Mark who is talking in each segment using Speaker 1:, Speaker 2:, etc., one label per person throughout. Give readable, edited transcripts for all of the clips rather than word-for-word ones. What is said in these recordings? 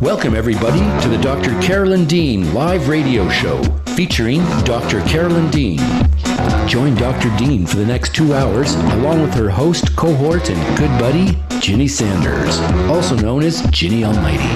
Speaker 1: Welcome, everybody, to the Dr. Carolyn Dean live radio show featuring Dr. Carolyn Dean. Join Dr. Dean for the next 2 hours along with her host, cohort, and good buddy, Ginny Sanders, also known as Ginny Almighty.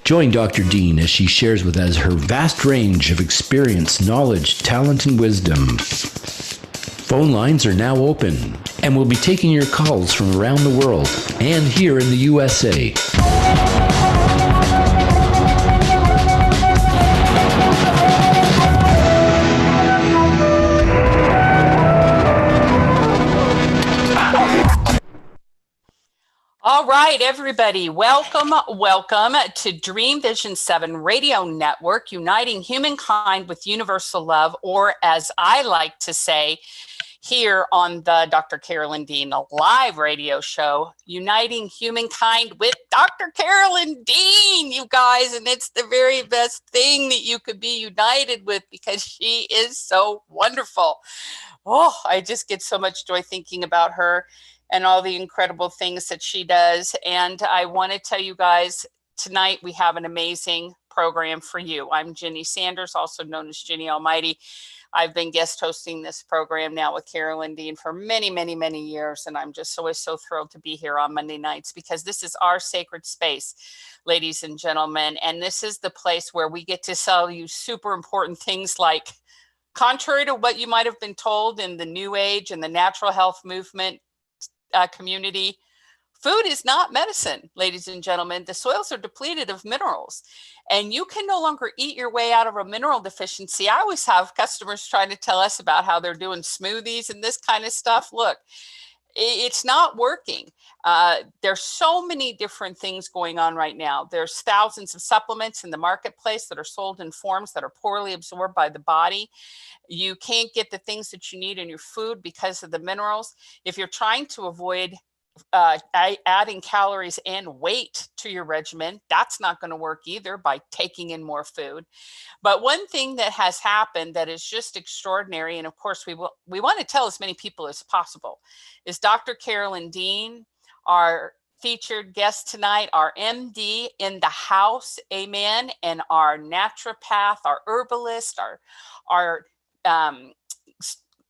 Speaker 1: Join Dr. Dean as she shares with us her vast range of experience, knowledge, talent, and wisdom. Phone lines are now open, and we'll be taking your calls from around the world and here in the USA.
Speaker 2: All right, everybody, welcome to Dream Vision 7 Radio Network, uniting humankind with universal love, or as I like to say here on the Dr. Carolyn Dean live radio show, uniting humankind with Dr. Carolyn Dean, you guys, and it's the very best thing that you could be united with because she is so wonderful. Oh, I just get so much joy thinking about her and all the incredible things that she does. And I want to tell you guys, tonight we have an amazing program for you. I'm Ginny Sanders, also known as Ginny Almighty. I've been guest hosting this program now with Carolyn Dean for many, many, many years. And I'm just always so thrilled to be here on Monday nights because this is our sacred space, ladies and gentlemen. And this is the place where we get to tell you super important things like, contrary to what you might have been told in the New Age and the natural health movement, community, food is not medicine, ladies and gentlemen. The soils are depleted of minerals, and you can no longer eat your way out of a mineral deficiency. I always have customers trying to tell us about how they're doing smoothies and this kind of stuff. Look, it's not working. There's so many different things going on right now. There's thousands of supplements in the marketplace that are sold in forms that are poorly absorbed by the body. You can't get the things that you need in your food because of the minerals. If you're trying to avoid adding calories and weight to your regimen, that's not going to work either by taking in more food. But one thing that has happened that is just extraordinary, and of course we want to tell as many people as possible, is Dr. Carolyn Dean, our featured guest tonight, our MD in the house, amen, and our naturopath, our herbalist, our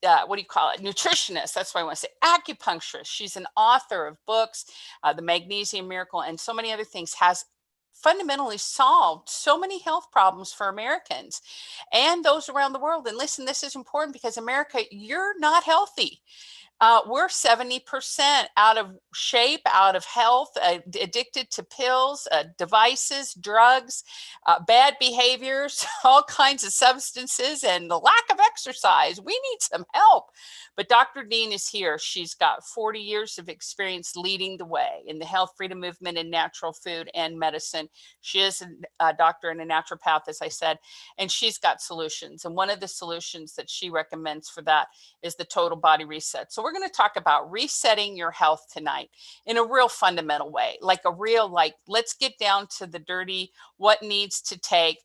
Speaker 2: what do you call it? Nutritionist. That's what I want to say. Acupuncturist. She's an author of books, The Magnesium Miracle, and so many other things, has fundamentally solved so many health problems for Americans and those around the world. And listen, this is important because America, you're not healthy. We're 70% out of shape, out of health, addicted to pills, devices, drugs, bad behaviors, all kinds of substances, and the lack of exercise. We need some help. But Dr. Dean is here. She's got 40 years of experience leading the way in the health freedom movement in natural food and medicine. She is a doctor and a naturopath, as I said, and she's got solutions. And one of the solutions that she recommends for that is the total body reset. So we're going to talk about resetting your health tonight in a real fundamental way, let's get down to the dirty, what needs to take,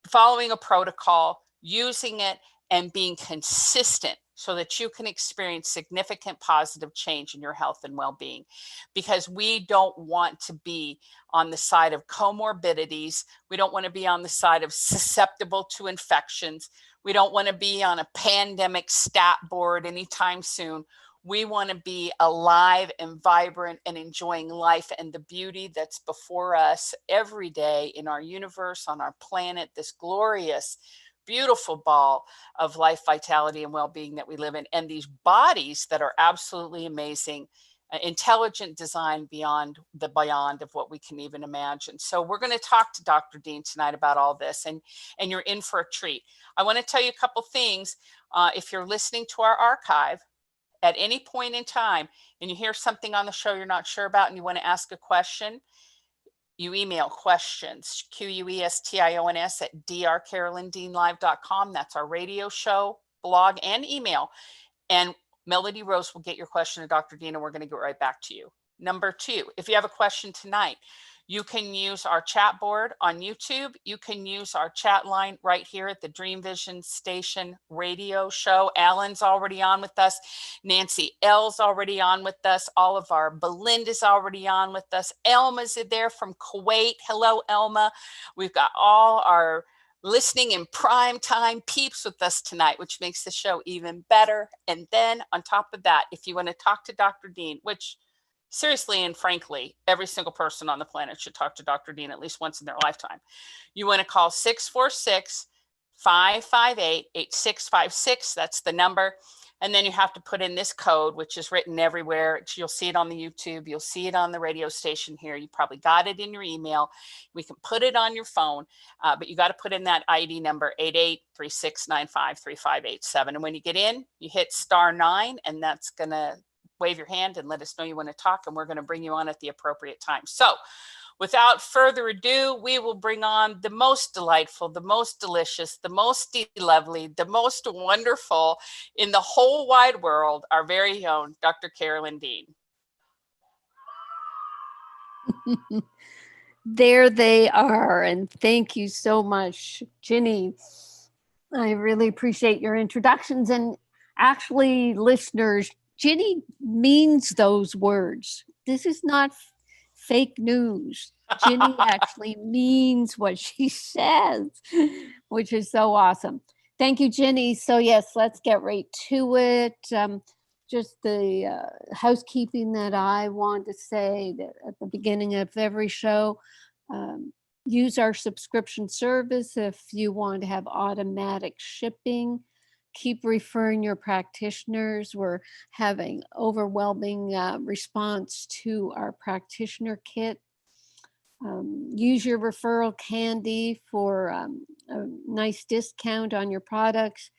Speaker 2: following a protocol, using it, and being consistent so that you can experience significant positive change in your health and well-being. Because we don't want to be on the side of comorbidities. We don't want to be on the side of susceptible to infections. We don't want to be on a pandemic stat board anytime soon. We want to be alive and vibrant and enjoying life and the beauty that's before us every day in our universe, on our planet, this glorious, beautiful ball of life, vitality, and well-being that we live in, and these bodies that are absolutely amazing, intelligent design beyond of what we can even imagine. So we're going to talk to Dr. Dean tonight about all this, and you're in for a treat. I want to tell you a couple things. If you're listening to our archive at any point in time and you hear something on the show you're not sure about and you want to ask a question, you email questions, questions at drcarolyndeanlive.com. That's our radio show, blog, and email. And Melody Rose will get your question to Dr. Dean, and we're going to get right back to you. Number two, if you have a question tonight, You can use our chat board on YouTube. You can use our chat line right here at the Dream Vision Station radio show. Alan's already on with us. Nancy L's already on with us. All of our Belinda's already on with us. Elma's there from Kuwait. Hello, Elma. We've got all our listening in prime time peeps with us tonight, which makes the show even better. And then on top of that, if you want to talk to Dr. Dean, which seriously and frankly, every single person on the planet should talk to Dr. Dean at least once in their lifetime. You want to call 646-558-8656. That's the number. And then you have to put in this code, which is written everywhere. You'll see it on the YouTube. You'll see it on the radio station here. You probably got it in your email. We can put it on your phone, but you got to put in that ID number, 8836953587. And when you get in, you hit *9, and that's going to wave your hand and let us know you want to talk, and we're going to bring you on at the appropriate time. So without further ado, we will bring on the most delightful, the most delicious, the most lovely, the most wonderful in the whole wide world, our very own Dr. Carolyn Dean.
Speaker 3: There they are. And thank you so much, Ginny. I really appreciate your introductions. And actually, listeners, Ginny means those words. This is not fake news. Ginny actually means what she says, which is so awesome. Thank you, Ginny. So yes, let's get right to it. Just the housekeeping that I want to say that at the beginning of every show, use our subscription service if you want to have automatic shipping. Keep referring your practitioners. We're having overwhelming response to our practitioner kit. Use your referral candy for a nice discount on your products.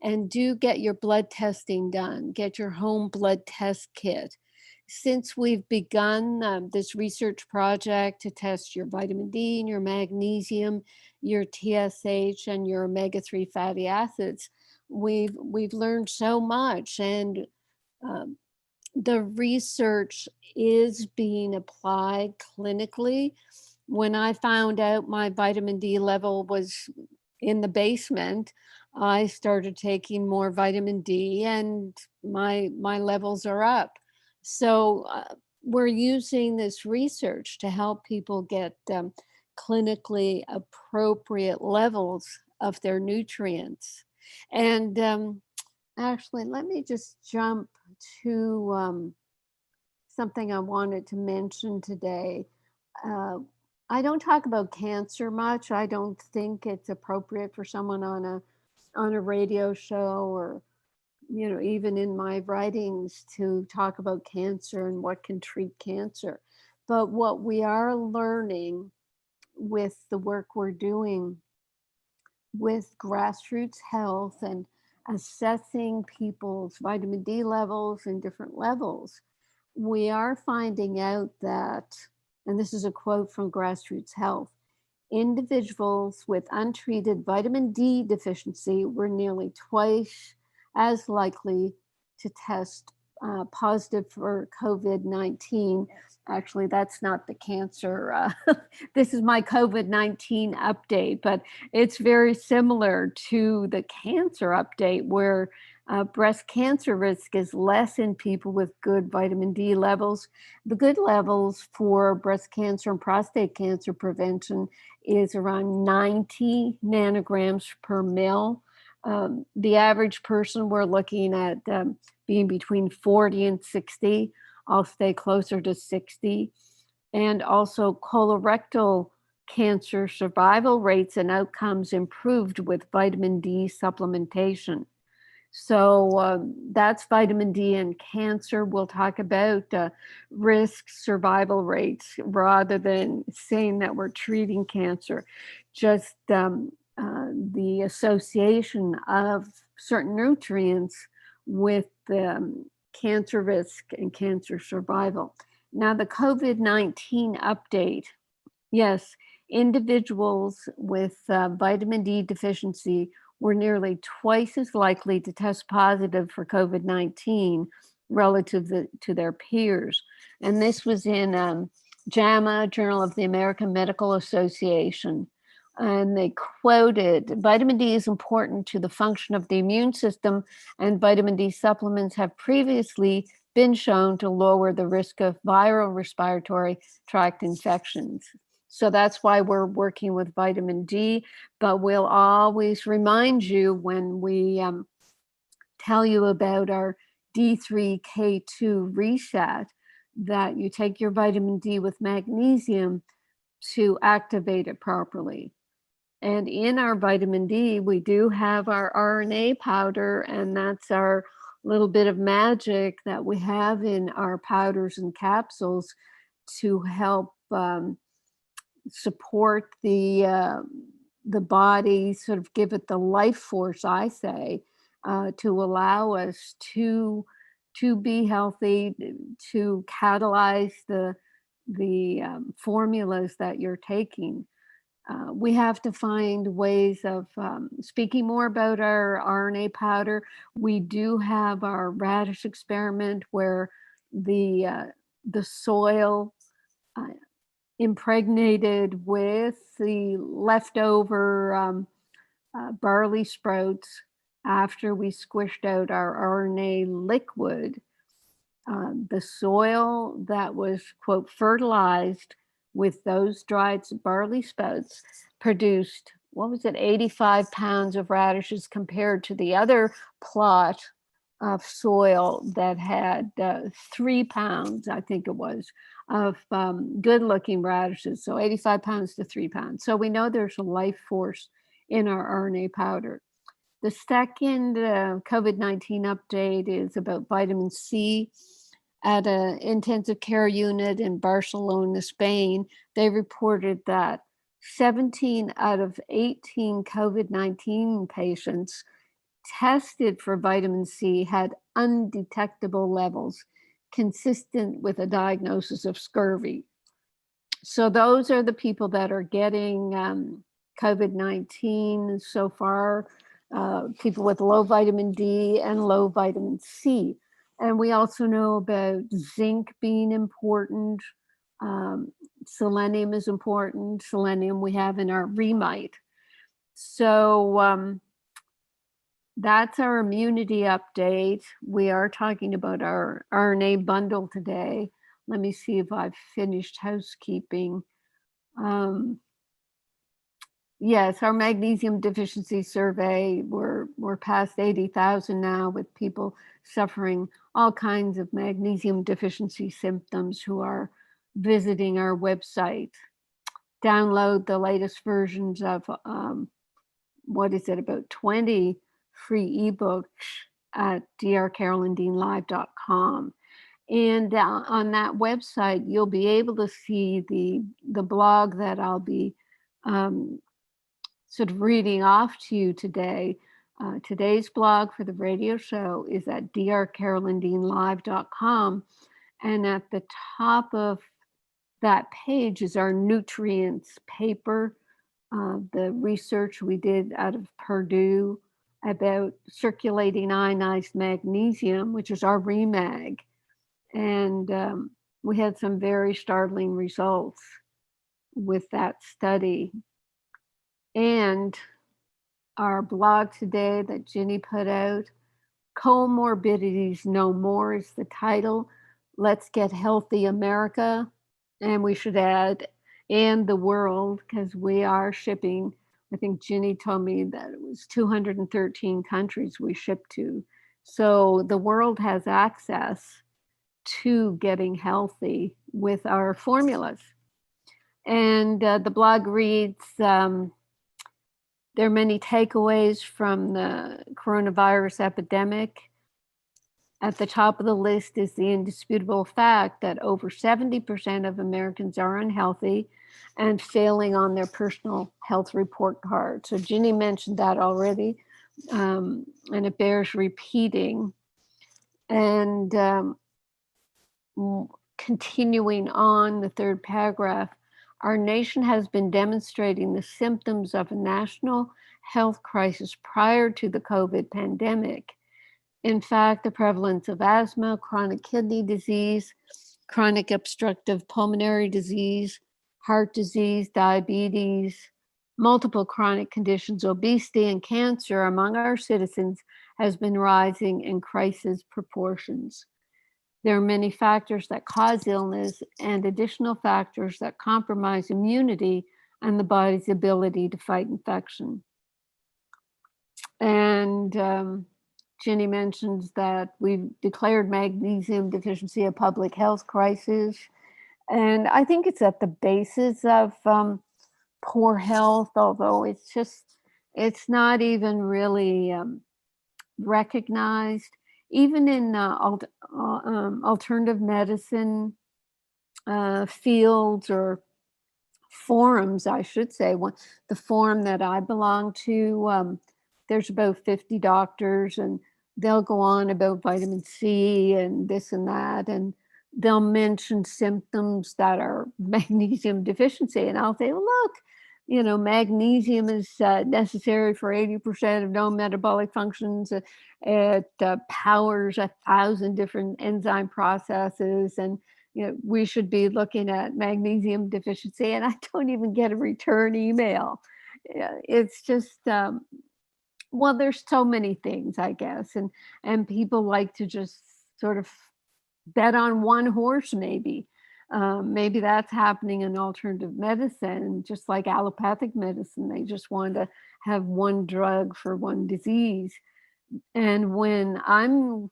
Speaker 3: And do get your blood testing done. Get your home blood test kit. Since we've begun this research project to test your vitamin D and your magnesium, your TSH, and your omega-3 fatty acids, we've learned so much, and the research is being applied clinically. When I found out my vitamin D level was in the basement, I started taking more vitamin D, and my levels are up. So we're using this research to help people get clinically appropriate levels of their nutrients. And actually, let me just jump to something I wanted to mention today. I don't talk about cancer much. I don't think it's appropriate for someone on a radio show, or even in my writings, to talk about cancer and what can treat cancer. But what we are learning with the work we're doing with grassroots health and assessing people's vitamin D levels and different levels, we are finding out that, and this is a quote from Grassroots Health, individuals with untreated vitamin D deficiency were nearly twice as likely to test positive for COVID-19. Actually, that's not the cancer. This is my COVID-19 update, but it's very similar to the cancer update, where breast cancer risk is less in people with good vitamin D levels. The good levels for breast cancer and prostate cancer prevention is around 90 nanograms per mil. The average person, we're looking at being between 40 and 60. I'll stay closer to 60. And also colorectal cancer survival rates and outcomes improved with vitamin D supplementation. So that's vitamin D and cancer. We'll talk about risk survival rates rather than saying that we're treating cancer. Just the association of certain nutrients with cancer risk and cancer survival. Now, the COVID-19 update, yes, individuals with vitamin D deficiency were nearly twice as likely to test positive for COVID-19 relative to their peers. And this was in JAMA, Journal of the American Medical Association. And they quoted, vitamin D is important to the function of the immune system, and vitamin D supplements have previously been shown to lower the risk of viral respiratory tract infections. So that's why we're working with vitamin D, but we'll always remind you when we tell you about our D3K2 reset that you take your vitamin D with magnesium to activate it properly. And in our vitamin D, we do have our RNA powder, and that's our little bit of magic that we have in our powders and capsules to help support the body, sort of give it the life force, I say, to allow us to be healthy, to catalyze the formulas that you're taking. We have to find ways of speaking more about our RNA powder. We do have our radish experiment where the soil impregnated with the leftover barley sprouts after we squished out our RNA liquid. The soil that was, quote, fertilized with those dried barley sprouts produced, 85 pounds of radishes compared to the other plot of soil that had 3 pounds, I think it was, of good looking radishes. So 85 pounds to 3 pounds. So we know there's a life force in our RNA powder. The second COVID-19 update is about vitamin C. At an intensive care unit in Barcelona, Spain, they reported that 17 out of 18 COVID-19 patients tested for vitamin C had undetectable levels, consistent with a diagnosis of scurvy. So those are the people that are getting COVID-19 so far, people with low vitamin D and low vitamin C. And we also know about zinc being important. Selenium is important. Selenium we have in our Remite. So that's our immunity update. We are talking about our RNA bundle today. Let me see if I've finished housekeeping. Yes, our magnesium deficiency survey, we're past 80,000 now with people suffering all kinds of magnesium deficiency symptoms who are visiting our website. Download the latest versions of, about 20 free ebooks at drcarolyndeanlive.com. And on that website, you'll be able to see the blog that I'll be sort of reading off to you today. Today's blog for the radio show is at drcarolyndeanlive.com. And at the top of that page is our nutrients paper, the research we did out of Purdue about circulating ionized magnesium, which is our ReMag. And we had some very startling results with that study. And our blog today that Ginny put out, Comorbidities No More is the title. Let's Get Healthy America. And we should add, and the world, because we are shipping. I think Ginny told me that it was 213 countries we ship to. So the world has access to getting healthy with our formulas. And the blog reads, there are many takeaways from the coronavirus epidemic. At the top of the list is the indisputable fact that over 70% of Americans are unhealthy and failing on their personal health report card. So Ginny mentioned that already, and it bears repeating. And continuing on the third paragraph, our nation has been demonstrating the symptoms of a national health crisis prior to the COVID pandemic. In fact, the prevalence of asthma, chronic kidney disease, chronic obstructive pulmonary disease, heart disease, diabetes, multiple chronic conditions, obesity, and cancer among our citizens has been rising in crisis proportions. There are many factors that cause illness and additional factors that compromise immunity and the body's ability to fight infection. And Ginny mentions that we've declared magnesium deficiency a public health crisis. And I think it's at the basis of poor health, although it's not even really recognized. Even in alternative medicine fields or forums, I should say. The forum that I belong to, there's about 50 doctors, and they'll go on about vitamin C and this and that, and they'll mention symptoms that are magnesium deficiency. And I'll say, look, magnesium is necessary for 80% of known metabolic functions. It powers 1,000 different enzyme processes, and we should be looking at magnesium deficiency. And I don't even get a return email. It's just, well, there's so many things, I guess, and people like to just sort of bet on one horse, maybe. Maybe that's happening in alternative medicine, just like allopathic medicine. They just want to have one drug for one disease. And when I'm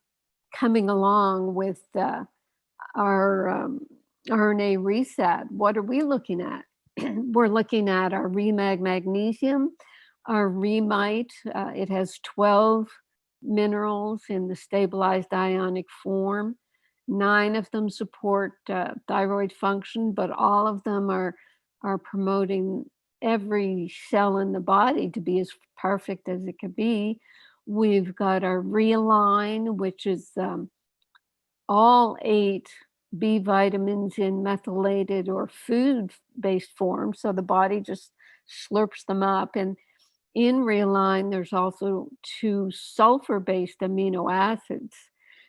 Speaker 3: coming along with our RnAReSet, what are we looking at? We're looking at our ReMag magnesium, our ReMite. It has 12 minerals in the stabilized ionic form. 9 of them support thyroid function, but all of them are promoting every cell in the body to be as perfect as it can be. We've got our Realign, which is all 8 B vitamins in methylated or food-based form, so the body just slurps them up. And in Realign, there's also 2 sulfur-based amino acids.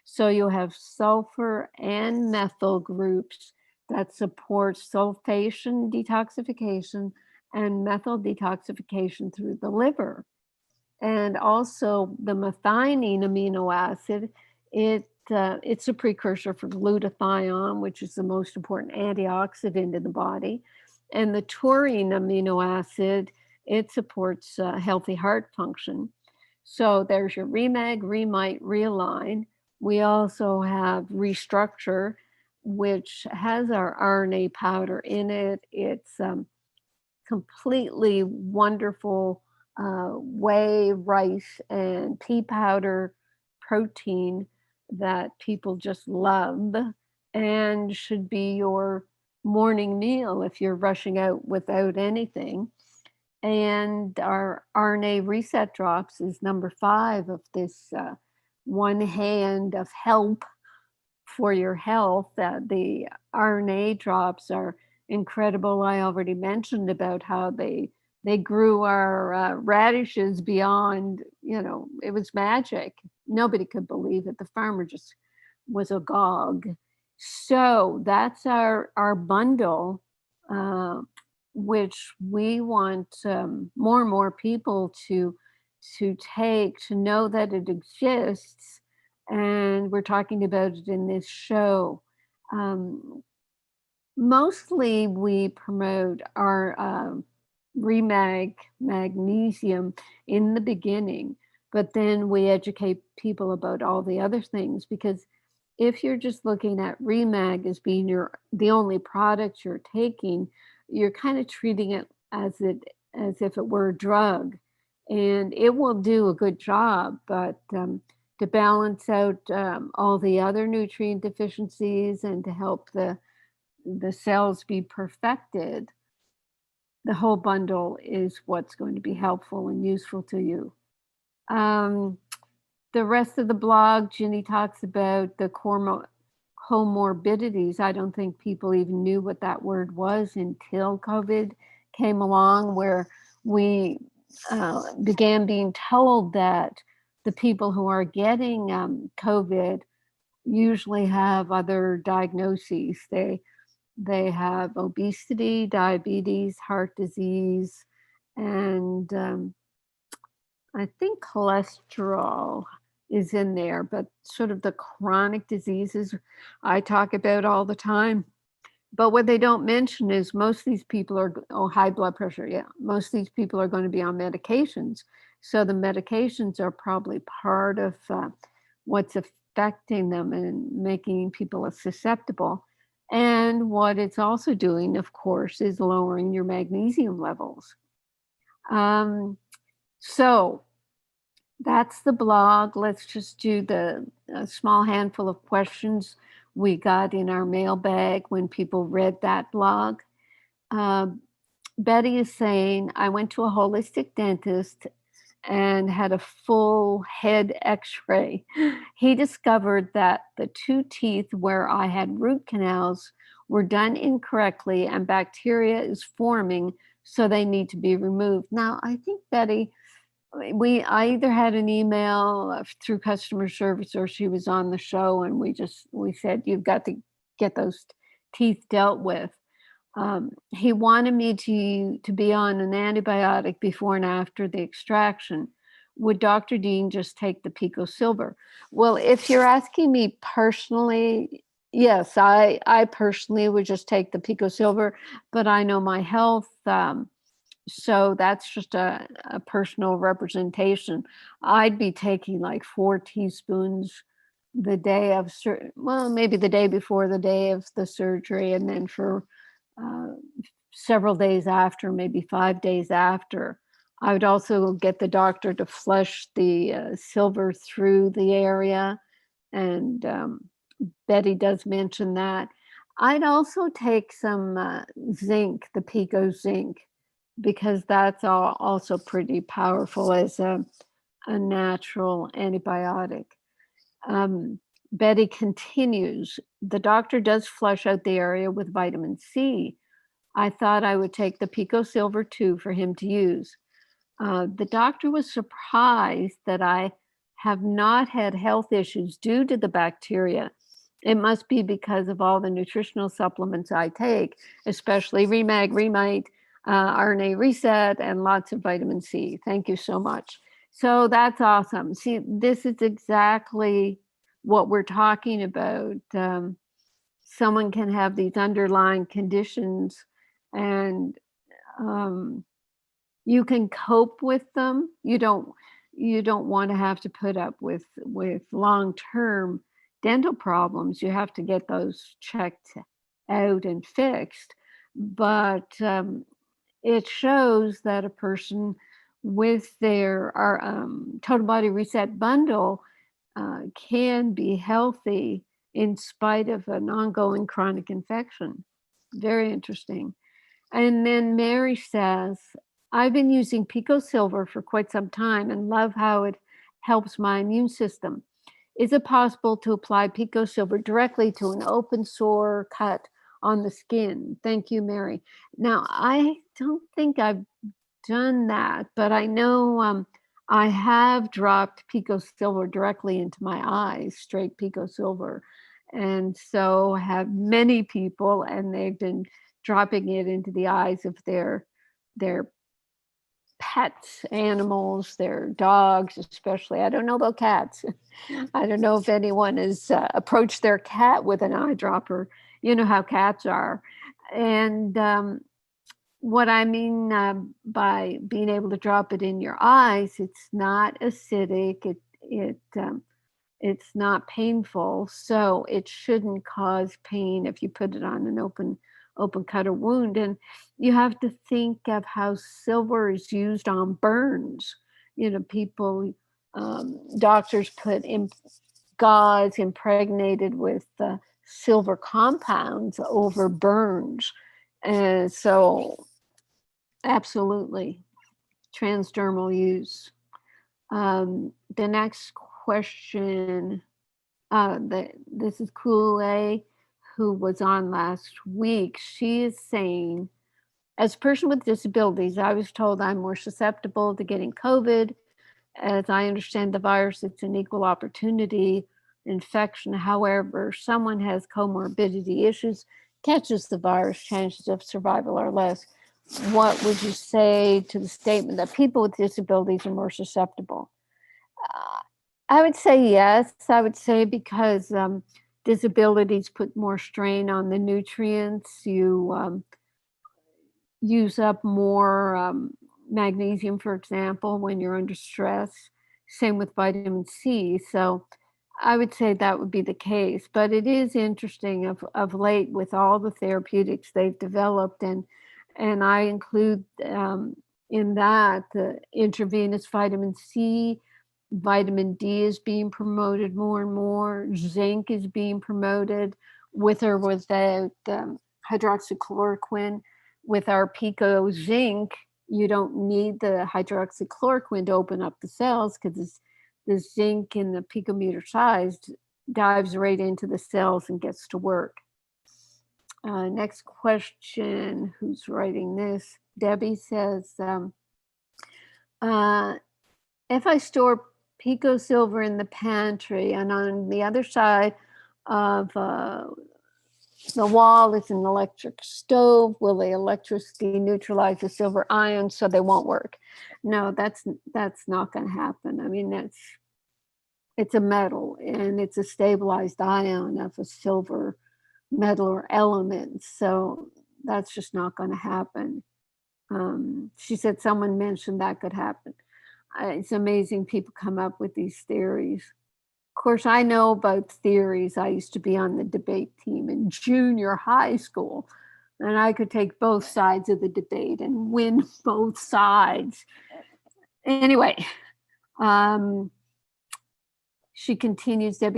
Speaker 3: So you'll have sulfur and methyl groups that support sulfation detoxification and methyl detoxification through the liver. And also the methionine amino acid, it's a precursor for glutathione, which is the most important antioxidant in the body. And the taurine amino acid, it supports healthy heart function. So there's your ReMag, ReMite, Realign. We also have Restructure, which has our RNA powder in it. It's completely wonderful whey, rice, and pea powder protein that people just love and should be your morning meal if you're rushing out without anything. And our RnAReSet drops is number 5 of this one hand of help for your health. The RNA drops are incredible. I already mentioned about how they grew our radishes beyond, it was magic. Nobody could believe it. The farmer just was agog. So that's our bundle, which we want more and more people to take, to know that it exists. And we're talking about it in this show. Mostly we promote our ReMag magnesium in the beginning, but then we educate people about all the other things, because if you're just looking at ReMag as being the only product you're taking, you're kind of treating it as if it were a drug, and it will do a good job, but to balance out all the other nutrient deficiencies and to help the cells be perfected, the whole bundle is what's going to be helpful and useful to you. The rest of the blog, Ginny talks about the comorbidities. I don't think people even knew what that word was until COVID came along, where we began being told that the people who are getting COVID usually have other diagnoses. They have obesity, diabetes, heart disease, and I think cholesterol is in there, but sort of the chronic diseases I talk about all the time. But what they don't mention is most of these people are, high blood pressure. Yeah. Most of these people are going to be on medications. So the medications are probably part of what's affecting them and making people susceptible. And what it's also doing, of course, is lowering your magnesium levels. So that's the blog. Let's just do the small handful of questions we got in our mailbag when people read that blog. Betty is saying, I went to a holistic dentist and had a full head x-ray. He discovered that the 2 teeth where I had root canals were done incorrectly and bacteria is forming, so they need to be removed. Now, I think, Betty, I either had an email through customer service or she was on the show and we said, you've got to get those teeth dealt with. He wanted me to be on an antibiotic before and after the extraction. Would Dr. Dean just take the Pico Silver? Well, if you're asking me personally, yes, I personally would just take the Pico Silver, but I know my health. So that's just a personal representation. I'd be taking like 4 teaspoons the day of, maybe the day before the day of the surgery, and then for several days after, maybe 5 days after. I would also get the doctor to flush the silver through the area. And Betty does mention that. I'd also take some zinc, the Pico zinc, because that's also pretty powerful as a natural antibiotic. Betty continues, the doctor does flush out the area with vitamin C. I thought I would take the Pico Silver too for him to use. The doctor was surprised that I have not had health issues due to the bacteria. It must be because of all the nutritional supplements I take, especially Remite, RnAReSet, and lots of vitamin C. Thank you so much. So that's awesome. See, this is exactly what we're talking about. Someone can have these underlying conditions and you can cope with them. You don't want to have to put up with long-term dental problems. You have to get those checked out and fixed. But it shows that a person with their total body reset bundle can be healthy in spite of an ongoing chronic infection. Very interesting. And then Mary says, I've been using Pico Silver for quite some time and love how it helps my immune system. Is it possible to apply Pico Silver directly to an open sore cut on the skin? Thank you, Mary. Now, I don't think I've done that, but I know I have dropped Pico Silver directly into my eyes, straight Pico Silver. And so have many people, and they've been dropping it into the eyes of their pets, animals, their dogs, especially. I don't know about cats. I don't know if anyone has approached their cat with an eyedropper. You know how cats are. And what I mean by being able to drop it in your eyes, it's not acidic. It's not painful, so it shouldn't cause pain if you put it on an open cut or wound. And you have to think of how silver is used on burns. People, doctors put in gauze impregnated with silver compounds over burns. And so absolutely transdermal use. The next question, this is Kule, who was on last week. She is saying, as a person with disabilities, I was told I'm more susceptible to getting COVID. As I understand the virus, it's an equal opportunity infection. However, someone has comorbidity issues, catches the virus, chances of survival are less. What would you say to the statement that people with disabilities are more susceptible? I would say yes. I would say because disabilities put more strain on the nutrients. You use up more magnesium, for example, when you're under stress. Same with vitamin C. So I would say that would be the case. But it is interesting of late with all the therapeutics they've developed, and I include in that the intravenous vitamin C. Vitamin D is being promoted more and more. Zinc is being promoted with or without hydroxychloroquine. With our Pico Zinc, you don't need the hydroxychloroquine to open up the cells because the zinc in the picometer size dives right into the cells and gets to work. Next question, who's writing this? Debbie says, if I store Pico silver in the pantry and on the other side of the wall is an electric stove, will the electricity neutralize the silver ions so they won't work? No, that's not going to happen. I mean, it's a metal and it's a stabilized ion of a silver metal or element. So that's just not going to happen. She said someone mentioned that could happen. It's amazing people come up with these theories. Of course, I know about theories. I used to be on the debate team in junior high school, and I could take both sides of the debate and win both sides. Anyway, Debbie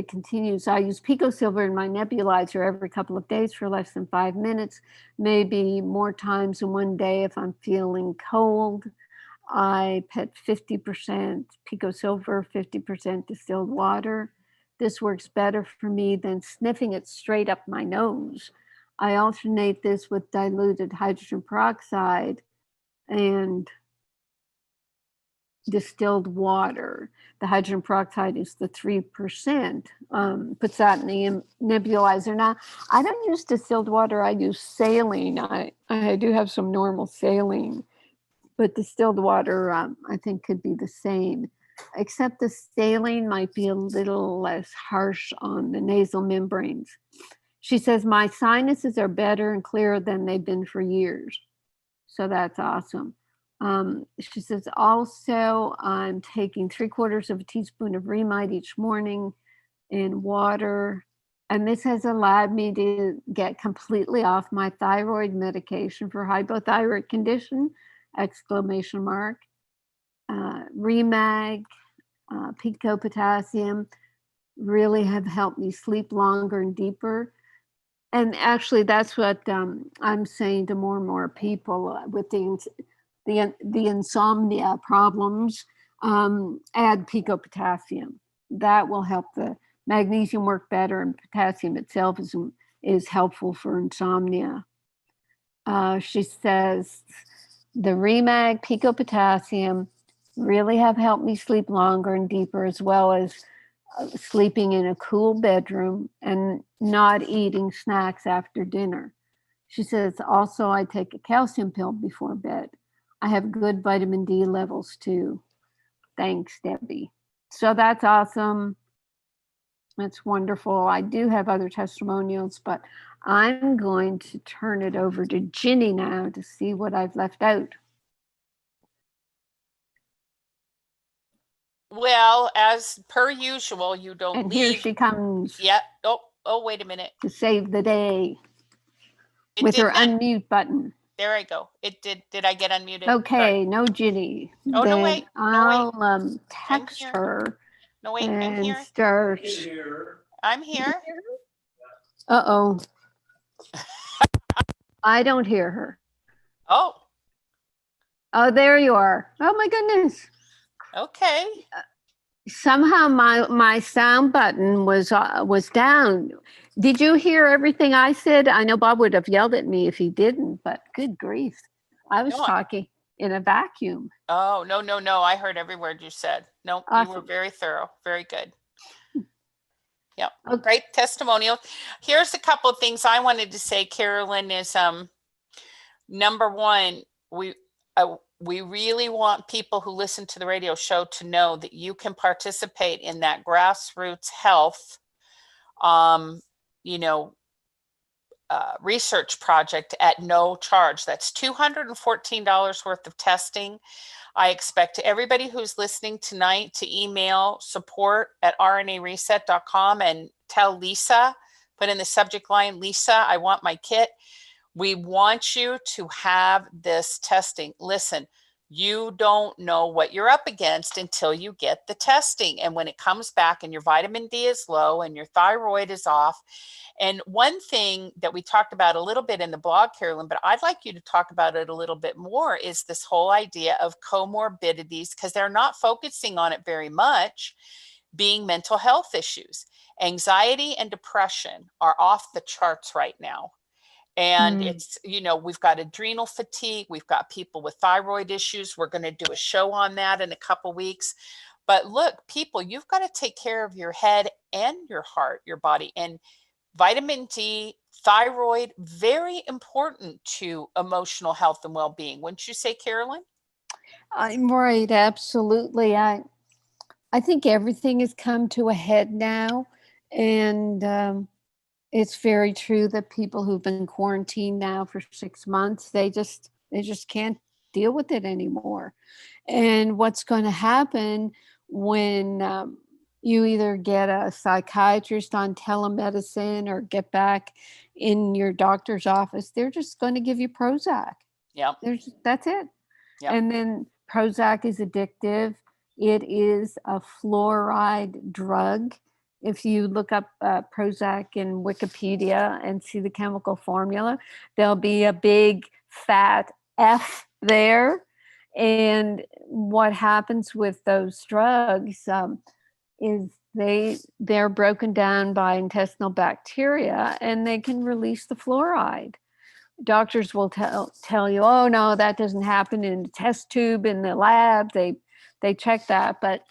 Speaker 3: continues, I use Pico Silver in my nebulizer every couple of days for less than 5 minutes, maybe more times in one day if I'm feeling cold. I put 50% Pico Silver, 50% distilled water. This works better for me than sniffing it straight up my nose. I alternate this with diluted hydrogen peroxide and distilled water. The hydrogen peroxide is the 3%, puts that in the nebulizer. Now, I don't use distilled water, I use saline. I do have some normal saline, but distilled water, I think could be the same, except the saline might be a little less harsh on the nasal membranes. She says, my sinuses are better and clearer than they've been for years. So that's awesome. She says, also, I'm taking 3/4 of a teaspoon of Remide each morning in water. And this has allowed me to get completely off my thyroid medication for hypothyroid condition, ! Remag, Pico Potassium really have helped me sleep longer and deeper. And actually, that's what I'm saying to more and more people with the insomnia problems. Add Pico Potassium. That will help the magnesium work better, and potassium itself is helpful for insomnia. She says, the Remag, Pico Potassium really have helped me sleep longer and deeper, as well as sleeping in a cool bedroom and not eating snacks after dinner. She says, also, I take a calcium pill before bed. I have good vitamin D levels too. Thanks, Debbie. So that's awesome. That's wonderful. I do have other testimonials, but I'm going to turn it over to Ginny now to see what I've left out.
Speaker 2: Well, as per usual, you don't
Speaker 3: And
Speaker 2: leave.
Speaker 3: here she comes.
Speaker 2: Yeah. Oh, wait a minute.
Speaker 3: To save the day with her unmute button.
Speaker 2: There I go. It did. Did I get unmuted?
Speaker 3: Okay,
Speaker 2: Sorry.
Speaker 3: no Ginny.
Speaker 2: Oh,
Speaker 3: then
Speaker 2: no, wait.
Speaker 3: I'll text her.
Speaker 2: No, wait,
Speaker 3: and
Speaker 2: I'm here.
Speaker 3: Start.
Speaker 2: I'm here.
Speaker 3: Uh-oh. I don't hear her.
Speaker 2: Oh.
Speaker 3: Oh, there you are. Oh my goodness.
Speaker 2: Okay.
Speaker 3: Somehow my sound button was down. Did you hear everything I said? I know Bob would have yelled at me if he didn't, but good grief. I was talking in a vacuum.
Speaker 2: Oh, no. I heard every word you said. No,
Speaker 3: Awesome.
Speaker 2: You were very thorough. Very good. Yep.
Speaker 3: Okay.
Speaker 2: Great testimonial. Here's a couple of things I wanted to say, Carolyn, is number one, we really want people who listen to the radio show to know that you can participate in that grassroots health, you know, research project at no charge. That's $214 worth of testing. I expect everybody who's listening tonight to email support@rnareset.com and tell Lisa, put in the subject line, Lisa, I want my kit. We want you to have this testing. Listen, you don't know what you're up against until you get the testing. And when it comes back and your vitamin D is low and your thyroid is off. And one thing that we talked about a little bit in the blog, Carolyn, but I'd like you to talk about it a little bit more, is this whole idea of comorbidities, because they're not focusing on it very much, being mental health issues. Anxiety and depression are off the charts right now. And it's, you know, we've got adrenal fatigue. We've got people with thyroid issues. We're going to do a show on that in a couple weeks. But look, people, you've got to take care of your head and your heart, your body. And vitamin D, thyroid, very important to emotional health and well-being. Wouldn't you say, Carolyn?
Speaker 3: I'm right. Absolutely. I think everything has come to a head now. And it's very true that people who've been quarantined now for 6 months, they just can't deal with it anymore. And what's going to happen when you either get a psychiatrist on telemedicine or get back in your doctor's office, they're just going to give you Prozac.
Speaker 2: Yeah.
Speaker 3: That's it.
Speaker 2: Yep.
Speaker 3: And then Prozac is addictive. It is a fluoride drug. If you look up Prozac in Wikipedia and see the chemical formula, there'll be a big fat F there. And what happens with those drugs is they're broken down by intestinal bacteria and they can release the fluoride. Doctors will tell you, oh no, that doesn't happen in the test tube in the lab. They check that, but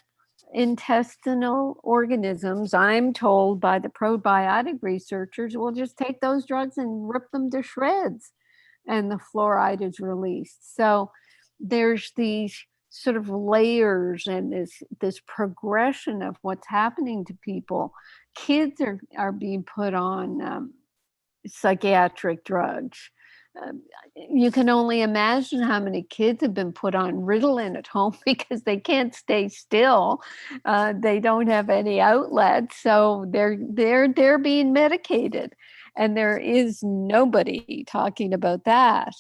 Speaker 3: intestinal organisms, I'm told by the probiotic researchers, will just take those drugs and rip them to shreds, and the fluoride is released. So there's these sort of layers and this progression of what's happening to people. Kids are being put on psychiatric drugs. You can only imagine how many kids have been put on Ritalin at home because they can't stay still. They don't have any outlet, so they're being medicated, and there is nobody talking about that.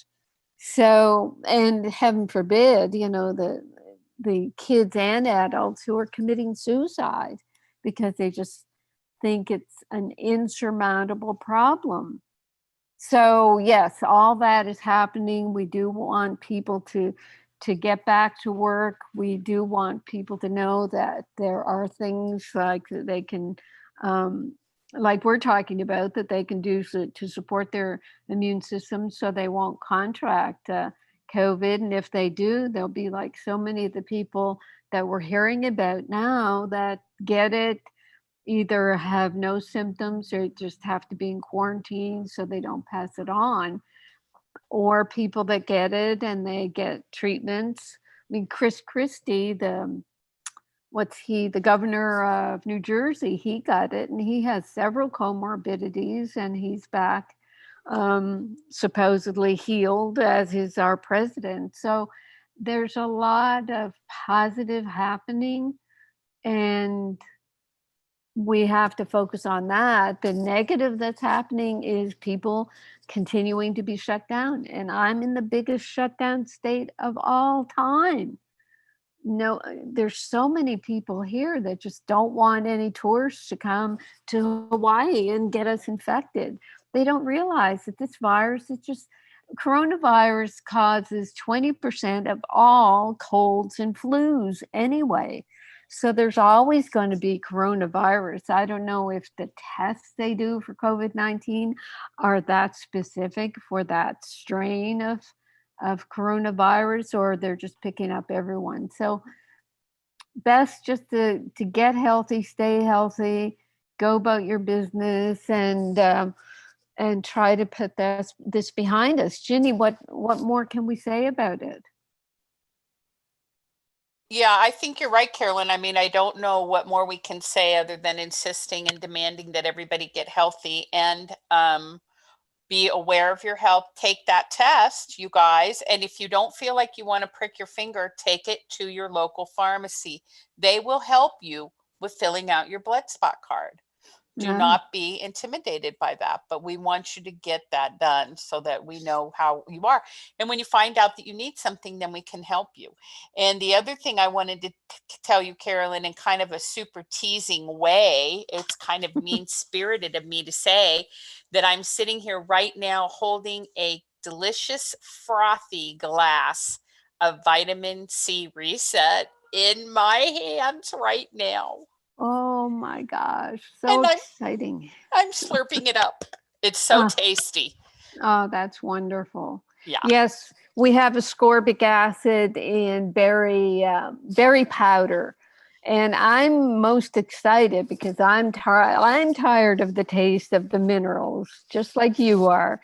Speaker 3: So, and heaven forbid, you know, the kids and adults who are committing suicide because they just think it's an insurmountable problem. So yes, all that is happening. We do want people to get back to work. We do want people to know that there are things like they can, like we're talking about, that they can do to support their immune system so they won't contract COVID. And if they do, they'll be like so many of the people that we're hearing about now that get it, either have no symptoms or just have to be in quarantine so they don't pass it on, or people that get it and they get treatments. I mean, Chris Christie, the governor of New Jersey, he got it and he has several comorbidities and he's back supposedly healed, as is our president. So there's a lot of positive happening, and we have to focus on that. The negative that's happening is people continuing to be shut down. And I'm in the biggest shutdown state of all time. No, there's so many people here that just don't want any tourists to come to Hawaii and get us infected. They don't realize that this virus is just, coronavirus causes 20% of all colds and flus anyway. So there's always going to be coronavirus. I don't know if the tests they do for COVID-19 are that specific for that strain of coronavirus, or they're just picking up everyone. So best just to get healthy, stay healthy, go about your business and try to put this behind us. Ginny, what more can we say about it?
Speaker 2: Yeah, I think you're right, Carolyn. I mean, I don't know what more we can say other than insisting and demanding that everybody get healthy and be aware of your health. Take that test, you guys. And if you don't feel like you want to prick your finger, take it to your local pharmacy. They will help you with filling out your blood spot card. Do not be intimidated by that, but we want you to get that done so that we know how you are. And when you find out that you need something, then we can help you. And the other thing I wanted to tell you, Carolyn, in kind of a super teasing way, it's kind of mean-spirited of me to say that I'm sitting here right now holding a delicious frothy glass of vitamin C reset in my hands right now.
Speaker 3: Oh my gosh, so exciting.
Speaker 2: I'm slurping it up. It's so tasty.
Speaker 3: Oh, that's wonderful.
Speaker 2: Yeah.
Speaker 3: Yes, we have ascorbic acid and berry powder. And I'm most excited because I'm tired of the taste of the minerals, just like you are.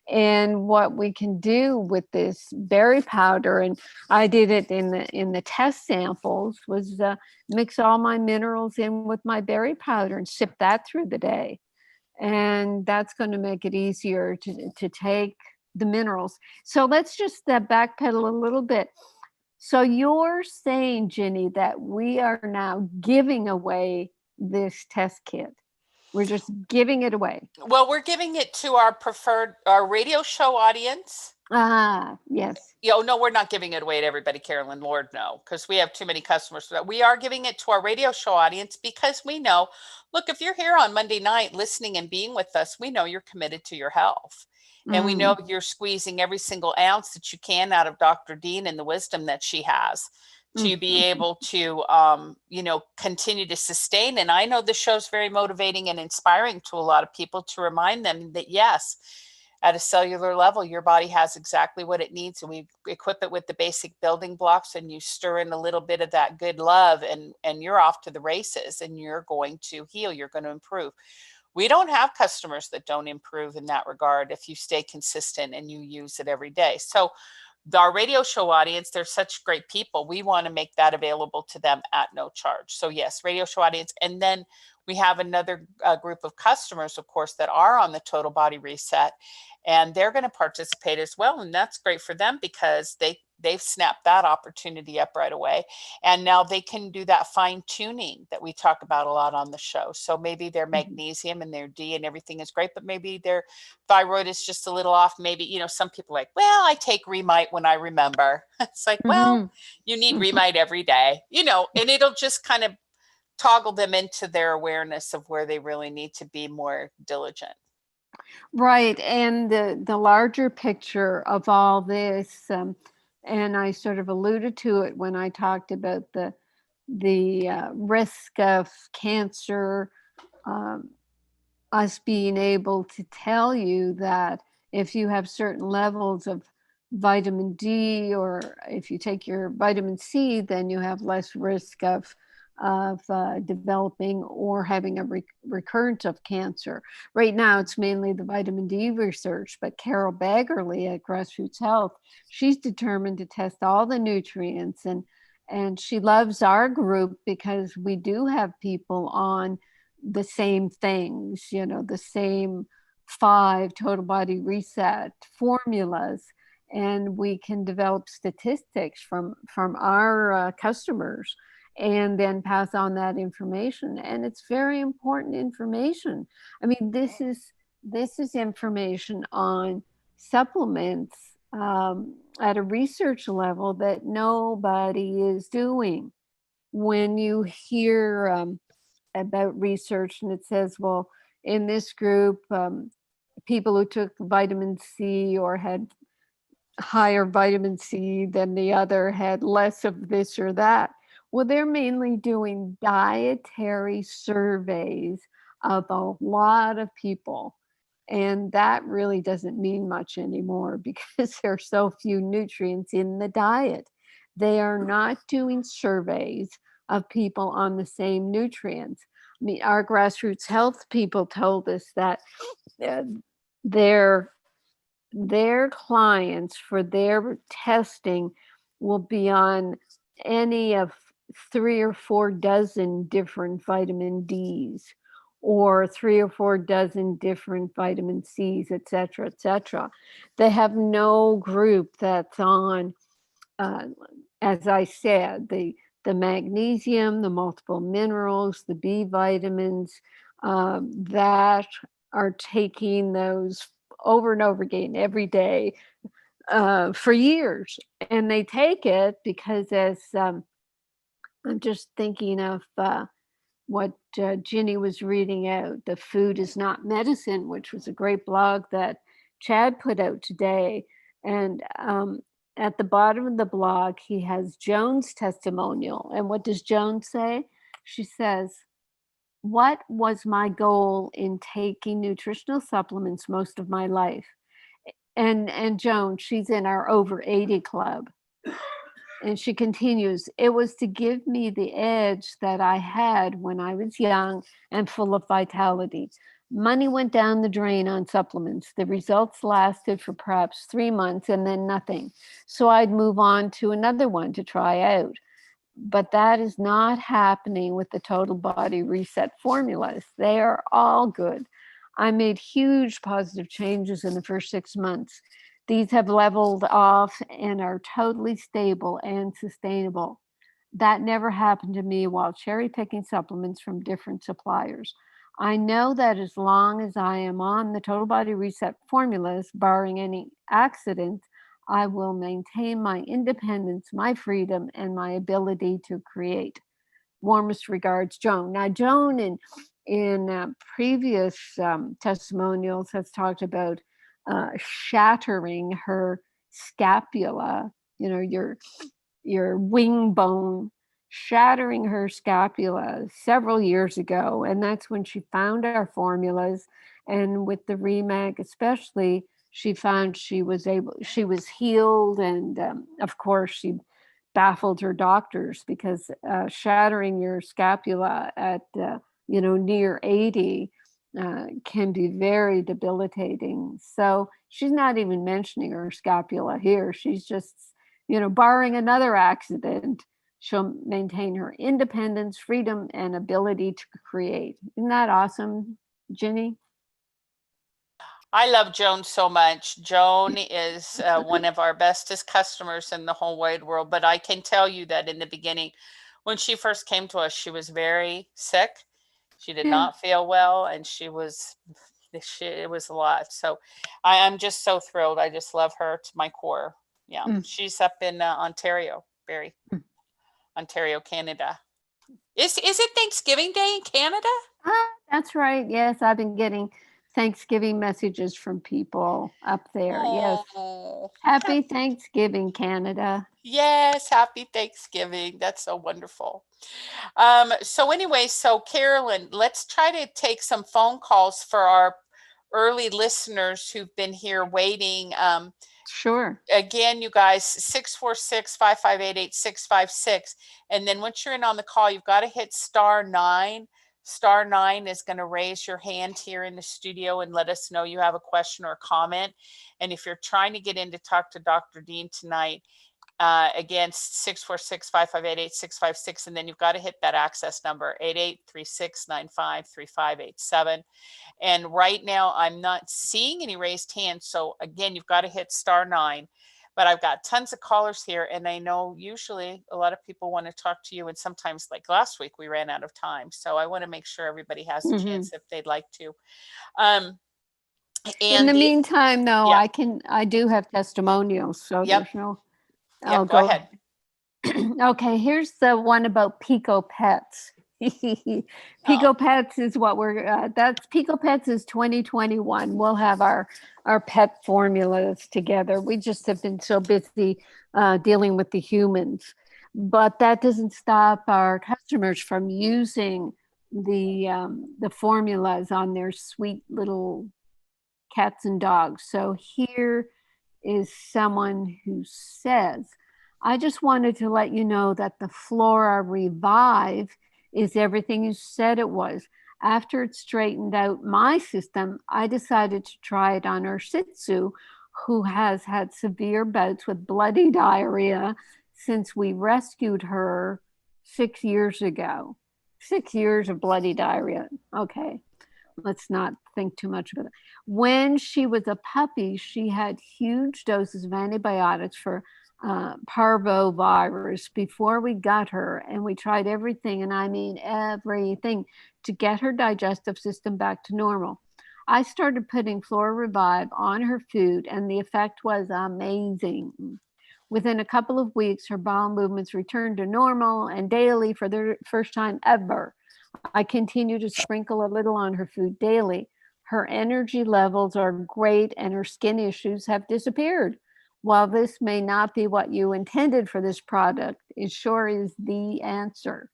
Speaker 3: And what we can do with this berry powder, and I did it in the test samples, was mix all my minerals in with my berry powder and sip that through the day. And that's going to make it easier to take the minerals. So let's just backpedal a little bit. So you're saying, Ginny, that we are now giving away this test kit. We're just giving it away.
Speaker 2: Well, we're giving it to our radio show audience.
Speaker 3: Yes.
Speaker 2: No, we're not giving it away to everybody, Carolyn. Lord, no, because we have too many customers for that. We are giving it to our radio show audience because we know, look, if you're here on Monday night listening and being with us, we know you're committed to your health. And we know you're squeezing every single ounce that you can out of Dr. Dean and the wisdom that she has to be able to, continue to sustain. And I know the show's very motivating and inspiring to a lot of people to remind them that, yes, at a cellular level, your body has exactly what it needs. And we equip it with the basic building blocks, and you stir in a little bit of that good love, and you're off to the races, and you're going to heal. You're going to improve. We don't have customers that don't improve in that regard if you stay consistent and you use it every day. So our radio show audience, they're such great people. We want to make that available to them at no charge. So yes, radio show audience. And then we have another group of customers, of course, that are on the Total Body Reset, and they're going to participate as well. And that's great for them because they've snapped that opportunity up right away. And now they can do that fine tuning that we talk about a lot on the show. So maybe their magnesium and their D and everything is great, but maybe their thyroid is just a little off. Maybe, some people are like, well, I take Remite when I remember. It's like, well, you need Remite every day, and it'll just kind of toggle them into their awareness of where they really need to be more diligent.
Speaker 3: Right. And the larger picture of all this, and I sort of alluded to it when I talked about the risk of cancer, us being able to tell you that if you have certain levels of vitamin D, or if you take your vitamin C, then you have less risk of developing or having a recurrence of cancer. Right now, it's mainly the vitamin D research, but Carol Baggerly at Grassroots Health, she's determined to test all the nutrients, and she loves our group because we do have people on the same things, the same 5 Total Body Reset formulas, and we can develop statistics from our customers and then pass on that information. And it's very important information. I mean, this is information on supplements at a research level that nobody is doing. When you hear about research and it says, well, in this group, people who took vitamin C or had higher vitamin C than the other had less of this or that. Well, they're mainly doing dietary surveys of a lot of people. And that really doesn't mean much anymore because there are so few nutrients in the diet. They are not doing surveys of people on the same nutrients. our grassroots health people told us that uh, their clients for their testing will be on any of 3 or 4 dozen different vitamin Ds, or 3 or 4 dozen different vitamin Cs, et cetera, et cetera. They have no group that's on, as I said, the magnesium, the multiple minerals, the B vitamins, that are taking those over and over again every day for years. And they take it because, as I'm just thinking of what Ginny was reading out, The Food is Not Medicine, which was a great blog that Chad put out today. And at the bottom of the blog, he has Joan's testimonial. And what does Joan say? She says, "What was my goal in taking nutritional supplements most of my life?" And Joan, she's in our over 80 club. And she continues, "It was to give me the edge that I had when I was young and full of vitality. Money went down the drain on supplements. The results lasted for perhaps 3 months and then nothing. So I'd move on to another one to try out. But that is not happening with the Total Body Reset formulas. They are all good. I made huge positive changes in the first 6 months. These have leveled off and are totally stable and sustainable. That never happened to me while cherry picking supplements from different suppliers. I know that as long as I am on the Total Body Reset formulas, barring any accident, I will maintain my independence, my freedom, and my ability to create. Warmest regards, Joan." Now, Joan in previous testimonials has talked about shattering her scapula, your wing bone, shattering her scapula several years ago. And that's when she found our formulas. And with the ReMag especially, she found she was healed. And of course, she baffled her doctors, because shattering your scapula at, near 80 can be very debilitating. So she's not even mentioning her scapula here. She's just, barring another accident, she'll maintain her independence, freedom, and ability to create. Isn't that awesome, Ginny?
Speaker 2: I love Joan so much. Joan is one of our bestest customers in the whole wide world. But I can tell you that in the beginning, when she first came to us, she was very sick. She did not feel well, and it was a lot. So I'm just so thrilled. I just love her to my core. Yeah, she's up in Ontario, Ontario, Canada. Is it Thanksgiving Day in Canada?
Speaker 3: That's right. Yes, I've been getting Thanksgiving messages from people up there. Yes. Happy Thanksgiving, Canada.
Speaker 2: Yes, happy Thanksgiving. That's so wonderful. So Carolyn, let's try to take some phone calls for our early listeners who've been here waiting.
Speaker 3: Sure.
Speaker 2: Again, you guys, 646-558-8656. And then once you're in on the call, you've got to hit *9. *9 is going to raise your hand here in the studio and let us know you have a question or a comment. And if you're trying to get in to talk to Dr. Dean tonight, again, 646-558-8656. And then you've got to hit that access number, 8836953587. And right now I'm not seeing any raised hands. So again, you've got to hit *9. But I've got tons of callers here, and I know usually a lot of people want to talk to you, and sometimes, like last week, we ran out of time. So I want to make sure everybody has a chance if they'd like to.
Speaker 3: In the meantime, though, I do have testimonials, so there's no.
Speaker 2: Go ahead.
Speaker 3: Okay, here's the one about Pico Pets. Pico Pets is what that's Pico Pets is 2021. We'll have our pet formulas together. We just have been so busy dealing with the humans, but that doesn't stop our customers from using the formulas on their sweet little cats and dogs. So here is someone who says, "I just wanted to let you know that the Flora Revive is everything you said it was. After it straightened out my system, I decided to try it on our Shih Tzu, who has had severe bouts with bloody diarrhea since we rescued her 6 years ago. 6 years of bloody diarrhea. Okay, let's not think too much about it. When she was a puppy, she had huge doses of antibiotics for parvovirus before we got her, and we tried everything, and I mean everything, to get her digestive system back to normal. I started putting Flora Revive on her food, and the effect was amazing. Within a couple of weeks, her bowel movements returned to normal and daily for the first time ever. I continue to sprinkle a little on her food daily. Her energy levels are great and her skin issues have disappeared. While this may not be what you intended for this product, it sure is the answer.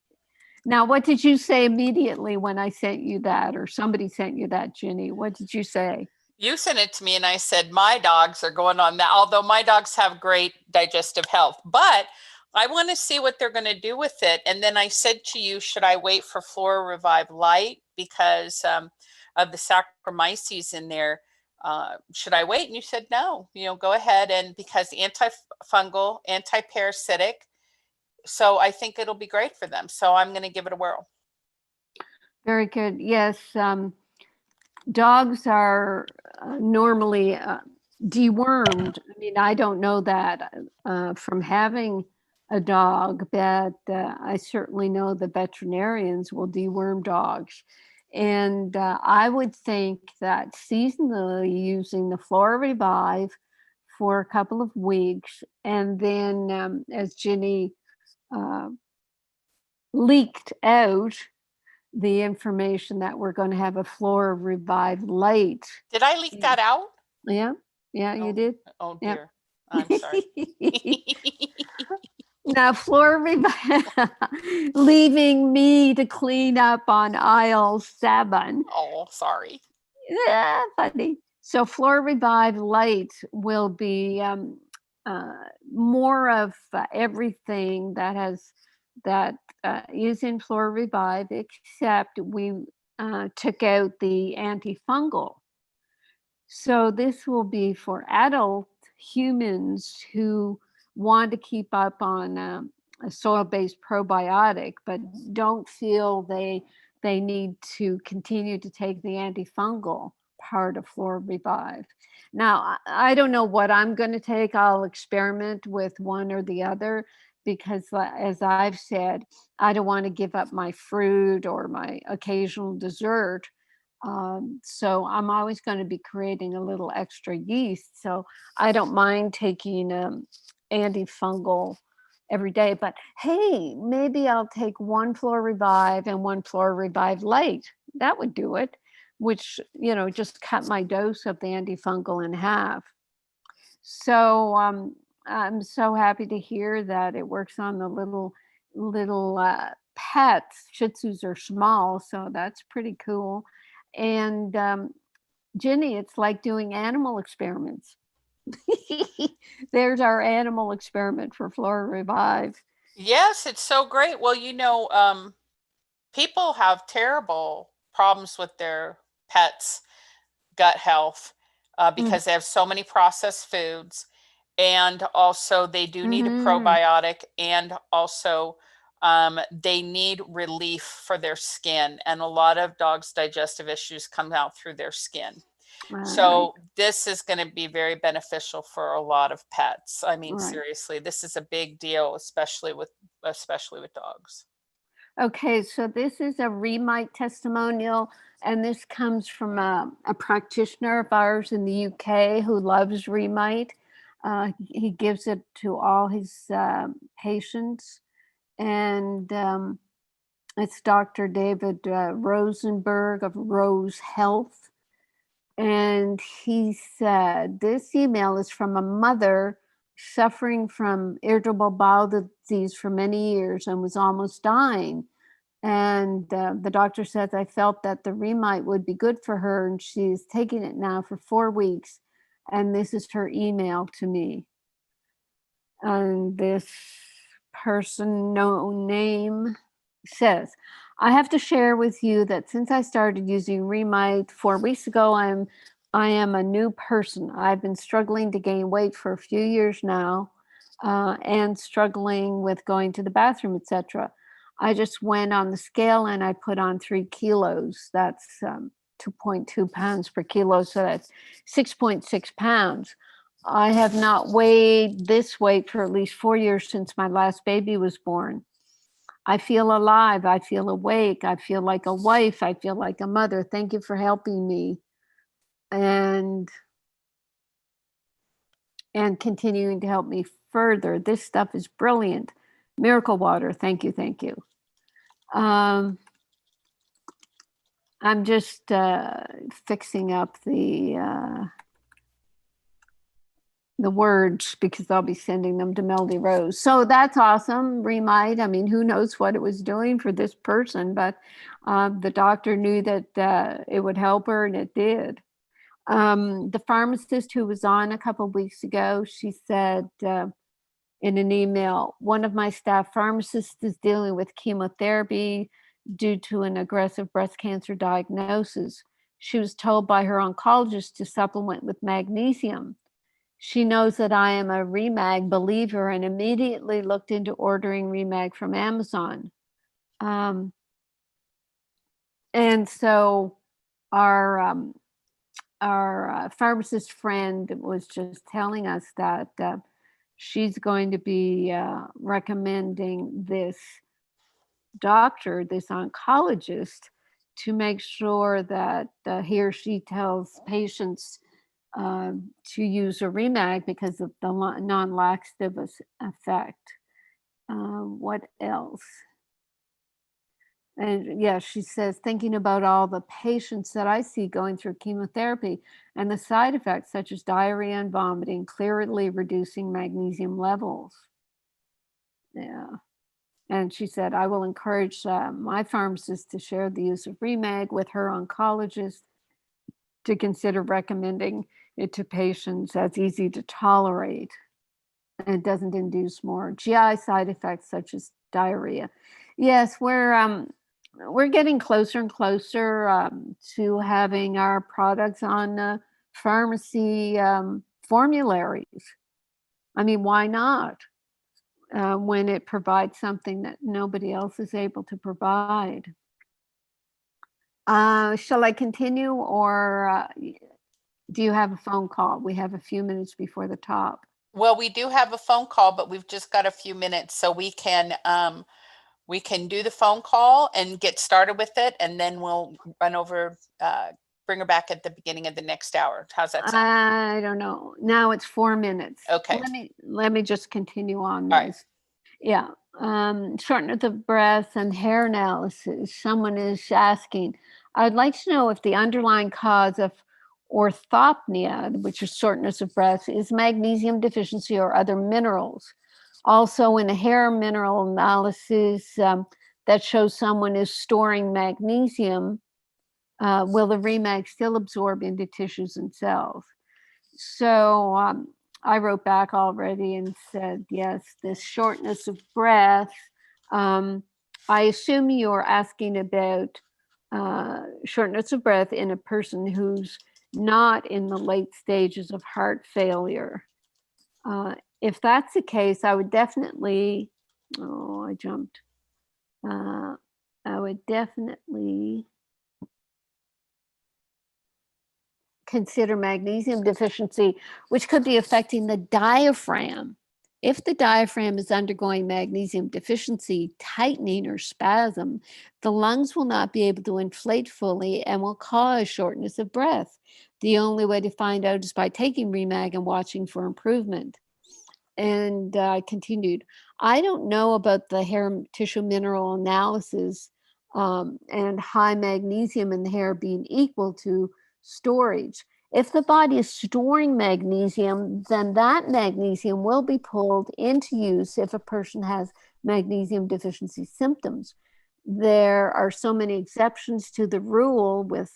Speaker 3: Now, what did you say immediately when I sent you that, or somebody sent you that, Ginny? What did you say?
Speaker 2: You sent it to me and I said, my dogs are going on that, although my dogs have great digestive health, but I want to see what they're going to do with it. And then I said to you, should I wait for Flora Revive Light because of the Saccharomyces in there? Should I wait? And you said, no, go ahead. And because antifungal, anti-parasitic. So I think it'll be great for them. So I'm going to give it a whirl.
Speaker 3: Very good. Yes. Dogs are normally dewormed. I mean, I don't know that from having a dog, but I certainly know the veterinarians will deworm dogs. And I would think that seasonally using the Flora Revive for a couple of weeks, and then as Ginny leaked out the information that we're going to have a Flora Revive Light.
Speaker 2: Did I leak that out?
Speaker 3: Yeah, you did.
Speaker 2: Oh dear. I'm sorry.
Speaker 3: Now, Flora Revive, leaving me to clean up on aisle 7.
Speaker 2: Oh, sorry.
Speaker 3: Yeah, funny. So Flora Revive Light will be more of everything that is in Flora Revive, except we took out the antifungal. So this will be for adult humans who want to keep up on a soil-based probiotic, but don't feel they need to continue to take the antifungal part of Flora Revive. Now, I don't know what I'm going to take. I'll experiment with one or the other because, as I've said, I don't want to give up my fruit or my occasional dessert. So I'm always going to be creating a little extra yeast. So I don't mind taking antifungal every day, but hey, maybe I'll take one Flora Revive and one Flora Revive Light. That would do it, which, just cut my dose of the antifungal in half. So I'm so happy to hear that it works on the little pets. Shih Tzus are small, so that's pretty cool. And Ginny, it's like doing animal experiments. There's our animal experiment for Flora Revive.
Speaker 2: Yes, it's so great. Well, people have terrible problems with their pets' gut health because they have so many processed foods, and also they do need a probiotic, and also they need relief for their skin, and a lot of dogs' digestive issues come out through their skin. So this is going to be very beneficial for a lot of pets. I mean, seriously, this is a big deal, especially with dogs.
Speaker 3: Okay, so this is a Remite testimonial, and this comes from a practitioner of ours in the UK who loves Remite. He gives it to all his patients, and it's Dr. David Rosenberg of Rose Health. And he said, this email is from a mother suffering from irritable bowel disease for many years and was almost dying. And the doctor says, I felt that the Remite would be good for her, and she's taking it now for 4 weeks. And this is her email to me. And this person, no name, says, I have to share with you that since I started using Remite 4 weeks ago, I am a new person. I've been struggling to gain weight for a few years now, and struggling with going to the bathroom, etc. I just went on the scale and I put on 3 kilos. That's 2.2 pounds per kilo, so that's 6.6 pounds. I have not weighed this weight for at least 4 years since my last baby was born. I feel alive. I feel awake. I feel like a wife. I feel like a mother. Thank you for helping me. And continuing to help me further. This stuff is brilliant. Miracle water. Thank you. Thank you. I'm just fixing up the words because I'll be sending them to Melody Rose. So that's awesome. Remite. I mean, who knows what it was doing for this person, but the doctor knew that it would help her, and it did. The pharmacist who was on a couple of weeks ago, she said in an email, one of my staff pharmacists is dealing with chemotherapy due to an aggressive breast cancer diagnosis. She was told by her oncologist to supplement with magnesium. She knows that I am a Remag believer and immediately looked into ordering Remag from Amazon. And so our pharmacist friend was just telling us that she's going to be recommending this doctor, this oncologist, to make sure that he or she tells patients to use a Remag because of the non-laxative effect. What else? And yeah, she says, thinking about all the patients that I see going through chemotherapy and the side effects such as diarrhea and vomiting, clearly reducing magnesium levels. Yeah. And she said, I will encourage my pharmacist to share the use of Remag with her oncologist to consider recommending it to patients as easy to tolerate and it doesn't induce more GI side effects such as diarrhea. Yes, we're getting closer and closer to having our products on pharmacy formularies. I mean, why not? When it provides something that nobody else is able to provide. Shall I continue, or do you have a phone call? We have a few minutes before the top.
Speaker 2: Well, we do have a phone call, but we've just got a few minutes, so we can do the phone call and get started with it, and then we'll run over, bring her back at the beginning of the next hour. How's that sound?
Speaker 3: I don't know. Now it's 4 minutes.
Speaker 2: Okay.
Speaker 3: Let me just continue on
Speaker 2: All
Speaker 3: this.
Speaker 2: right.
Speaker 3: Yeah. Shortness of breath and hair analysis. Someone is asking, I'd like to know if the underlying cause of orthopnea, which is shortness of breath, is magnesium deficiency or other minerals. Also, in a hair mineral analysis that shows someone is storing magnesium, will the Remag still absorb into tissues and cells? So I wrote back already and said, yes, this shortness of breath. I assume you're asking about shortness of breath in a person who's not in the late stages of heart failure. If that's the case, I would definitely, I would definitely consider magnesium deficiency, which could be affecting the diaphragm. If the diaphragm is undergoing magnesium deficiency, tightening or spasm, the lungs will not be able to inflate fully and will cause shortness of breath. The only way to find out is by taking Remag and watching for improvement. And I continued, I don't know about the hair tissue mineral analysis and high magnesium in the hair being equal to storage. If the body is storing magnesium, then that magnesium will be pulled into use if a person has magnesium deficiency symptoms. There are so many exceptions to the rule with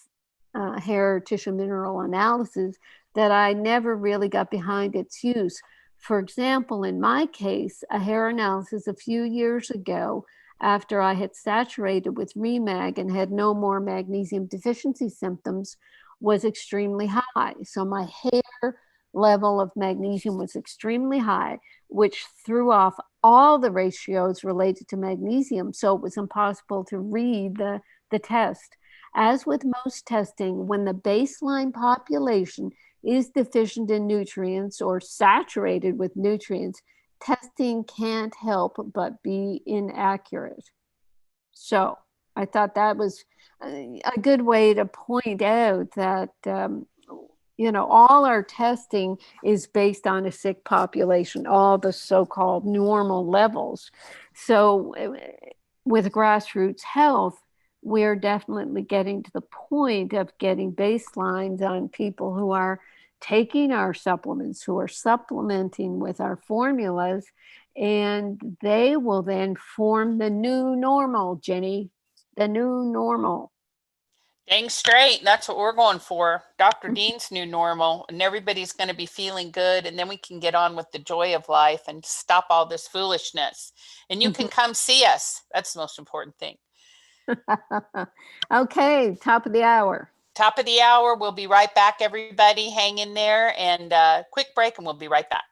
Speaker 3: hair tissue mineral analysis that I never really got behind its use. For example, in my case, a hair analysis a few years ago after I had saturated with ReMag and had no more magnesium deficiency symptoms was extremely high. So my hair level of magnesium was extremely high, which threw off all the ratios related to magnesium. So it was impossible to read the test. As with most testing, when the baseline population is deficient in nutrients or saturated with nutrients, testing can't help but be inaccurate. So I thought that was a good way to point out that, all our testing is based on a sick population, all the so-called normal levels. So with grassroots health, we're definitely getting to the point of getting baselines on people who are taking our supplements, who are supplementing with our formulas, and they will then form the new normal, Jenny, the new normal.
Speaker 2: Dang straight. That's what we're going for. Dr. Dean's new normal, and everybody's going to be feeling good. And then we can get on with the joy of life and stop all this foolishness. And you can come see us. That's the most important thing.
Speaker 3: Okay. Top of the hour.
Speaker 2: Top of the hour. We'll be right back, everybody. Hang in there, and quick break, and we'll be right back.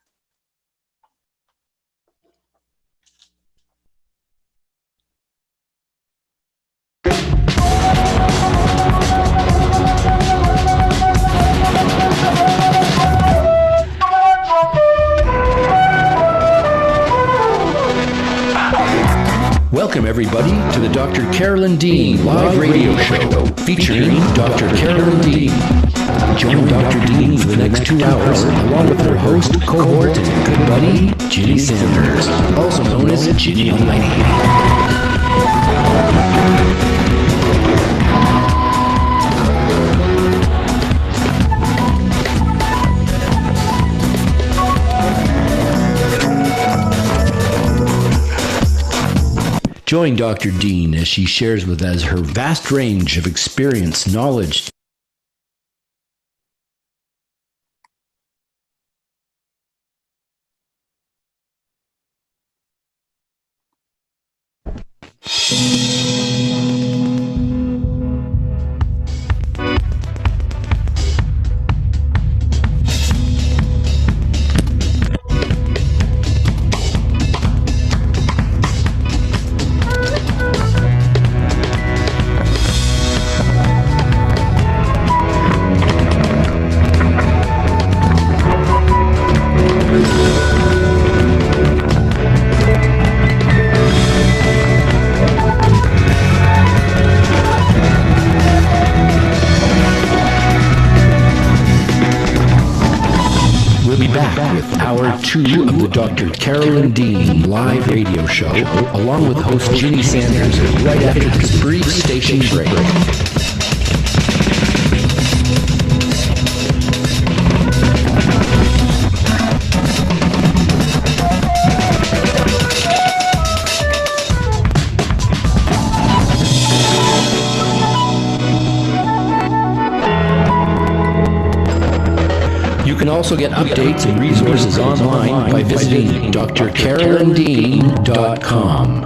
Speaker 1: Welcome, everybody, to the Dr. Carolyn Dean live radio show featuring Dr. Carolyn Dean. Join Dr. Dean for the next 2 hours, along with her host, cohort, and good buddy, Ginny Sanders, also known as Ginny on 90. Join Dr. Dean as she shares with us her vast range of experience, knowledge, two of the Dr. Carolyn Dean live radio show, along with host Ginny Sanders, right after this brief station break. You can also get updates and resources online by visiting drcarolyndean.com.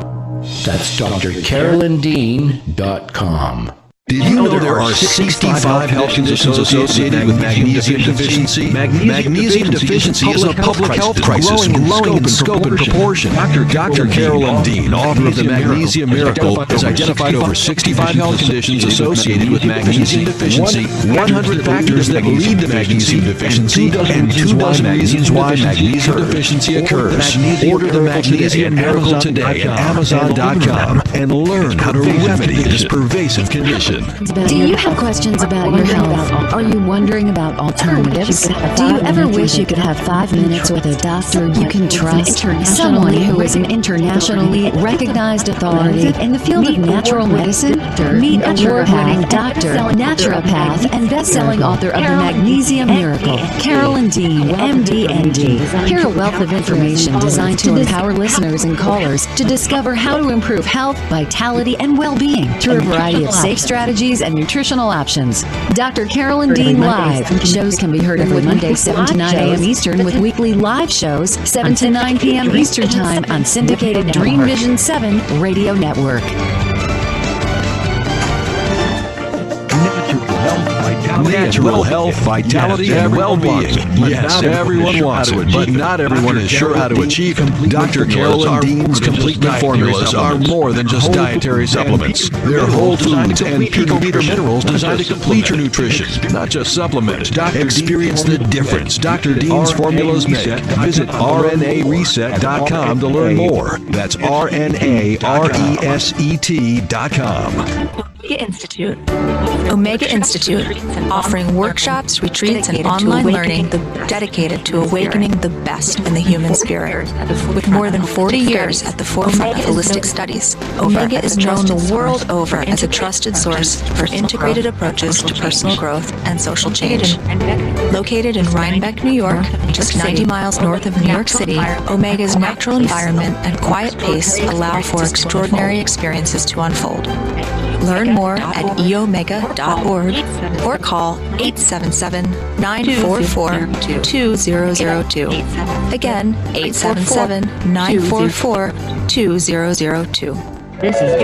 Speaker 1: That's drcarolyndean.com.
Speaker 4: Did you know there are 65 health conditions associated with magnesium deficiency? Magnesium deficiency is a public health crisis growing in scope and proportion. Dr. Carolyn Dean, author of The Magnesium Miracle, has identified over 65 health conditions associated with magnesium deficiency, 100 factors that lead to magnesium deficiency, and 2 dozen reasons why magnesium deficiency occurs. Order The Magnesium Miracle today at Amazon.com and learn how to remedy this pervasive condition.
Speaker 5: Do you have questions about your health? Are you wondering about alternatives? Do you ever wish you could have 5 minutes with a doctor you can trust? Someone who is an internationally recognized authority in the field of natural medicine? Meet award-winning doctor, naturopath, and best-selling author of The Magnesium Miracle, Carolyn Dean, MD, ND. Hear a wealth of information designed to empower listeners and callers to discover how to improve health, vitality, and well-being through a variety of safe strategies strategies and nutritional options. Dr. Carolyn Dean Live. Shows can be heard every Monday, 7 to 9 a.m. Eastern, with weekly live shows, 7 to 9 p.m. Eastern Time on syndicated Dream Vision 7 Radio Network.
Speaker 4: Natural health, vitality, and well-being. Yes, everyone wants it, but not everyone is sure how to achieve it. Dr. Carolyn Dean's complete formulas are more than just dietary supplements. They're whole foods and picometer minerals designed to complete your nutrition, not just supplement. Experience the difference Dr. Dean's formulas make. Visit RnAReset.com to learn more. That's RnAReSet.com.
Speaker 6: Omega Institute, offering workshops, retreats, and online learning dedicated to awakening the best in the human spirit. With more than 40 years at the forefront of holistic studies, Omega is known the world over as a trusted source for integrated approaches to personal growth and social change. Located in Rhinebeck, New York, just 90 miles north of New York City, Omega's natural environment and quiet pace allow for extraordinary experiences to unfold. Learn more at eomega.org or call 877-944-2002. Again, 877-944-2002.
Speaker 7: This is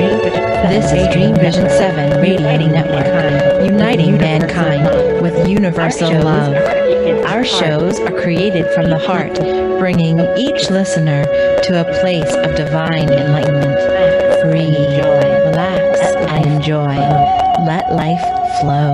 Speaker 7: Dream Vision 7 Radio Network, uniting mankind with universal love. Our shows are created from the heart, bringing each listener to a place of divine enlightenment. Free, relax, and enjoy. Let life flow.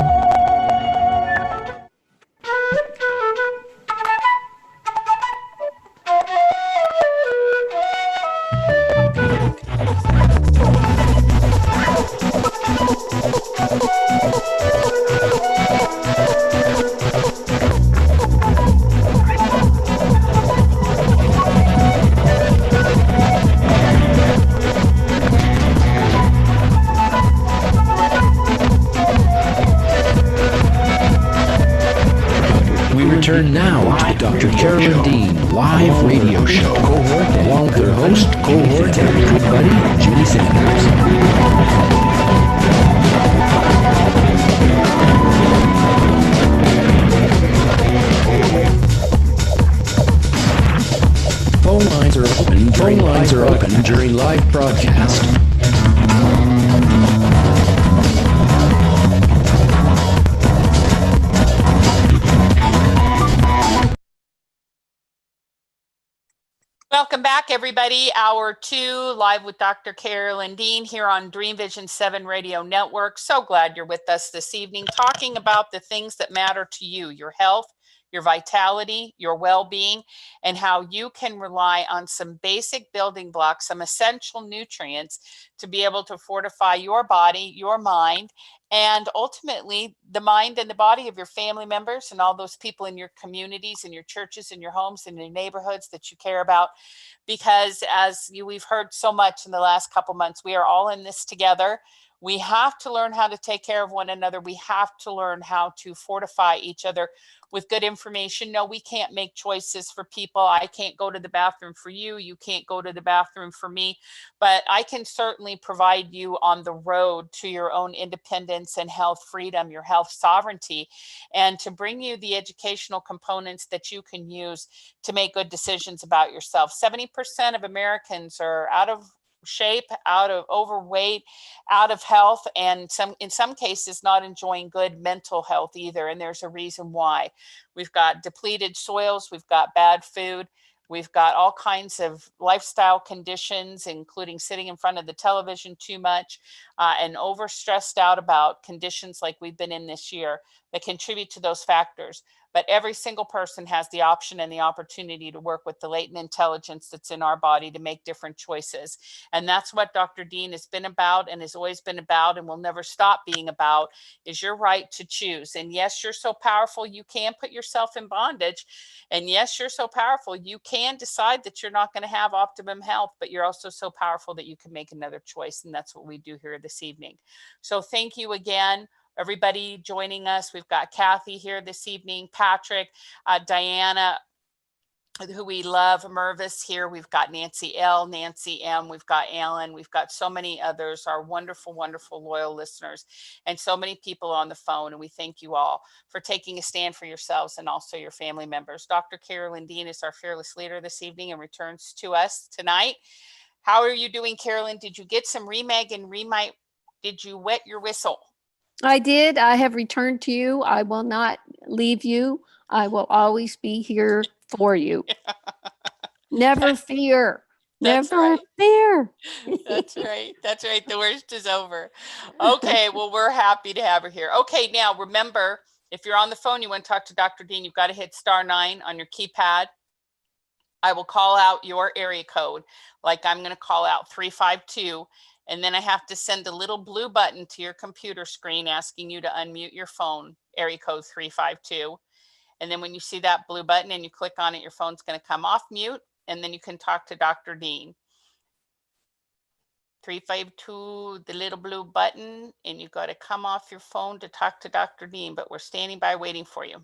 Speaker 1: Return now to the Dr. Carolyn Dean live radio show, along with her host, cohort, and good buddy, Julie Sanders. Phone lines are open during live broadcast.
Speaker 2: Welcome back, everybody. Hour 2, live with Dr. Carolyn Dean here on Dream Vision 7 Radio Network. So glad you're with us this evening, talking about the things that matter to you, your health, your vitality, your well-being, and how you can rely on some basic building blocks, some essential nutrients to be able to fortify your body, your mind, and ultimately the mind and the body of your family members and all those people in your communities, in your churches, in your homes, in your neighborhoods that you care about. Because we've heard so much in the last couple months, we are all in this together. We have to learn how to take care of one another. We have to learn how to fortify each other with good information. No, we can't make choices for people. I can't go to the bathroom for you. You can't go to the bathroom for me. But I can certainly provide you on the road to your own independence and health freedom, your health sovereignty, and to bring you the educational components that you can use to make good decisions about yourself. 70% of Americans are out of shape, out of overweight, out of health, and in some cases not enjoying good mental health either. And there's a reason why. We've got depleted soils, we've got bad food, we've got all kinds of lifestyle conditions, including sitting in front of the television too much and overstressed out about conditions like we've been in this year that contribute to those factors. But every single person has the option and the opportunity to work with the latent intelligence that's in our body to make different choices. And that's what Dr. Dean has been about and has always been about and will never stop being about, is your right to choose. And yes, you're so powerful, you can put yourself in bondage. And yes, you're so powerful, you can decide that you're not going to have optimum health, but you're also so powerful that you can make another choice. And that's what we do here this evening. So thank you again. Everybody joining us. We've got Kathy here this evening, Patrick, Diana, who we love, Mervis here. We've got Nancy L, Nancy M, we've got Alan, we've got so many others, our wonderful, wonderful, loyal listeners, and so many people on the phone. And we thank you all for taking a stand for yourselves and also your family members. Dr. Carolyn Dean is our fearless leader this evening and returns to us tonight. How are you doing, Carolyn? Did you get some Remag and Remite? Did you wet your whistle?
Speaker 3: I did. I have returned to you. I will not leave you. I will always be here for you. Never fear.
Speaker 2: That's
Speaker 3: Never
Speaker 2: right.
Speaker 3: fear.
Speaker 2: That's right. That's right. The worst is over. Okay. Well, we're happy to have her here. Okay. Now, remember, if you're on the phone, you want to talk to Dr. Dean, you've got to hit *9 on your keypad. I will call out your area code. Like I'm going to call out 352. And then I have to send a little blue button to your computer screen asking you to unmute your phone, area code 352. And then when you see that blue button and you click on it, your phone's going to come off mute, and then you can talk to Dr. Dean. 352, the little blue button, and you got to come off your phone to talk to Dr. Dean, but we're standing by waiting for you.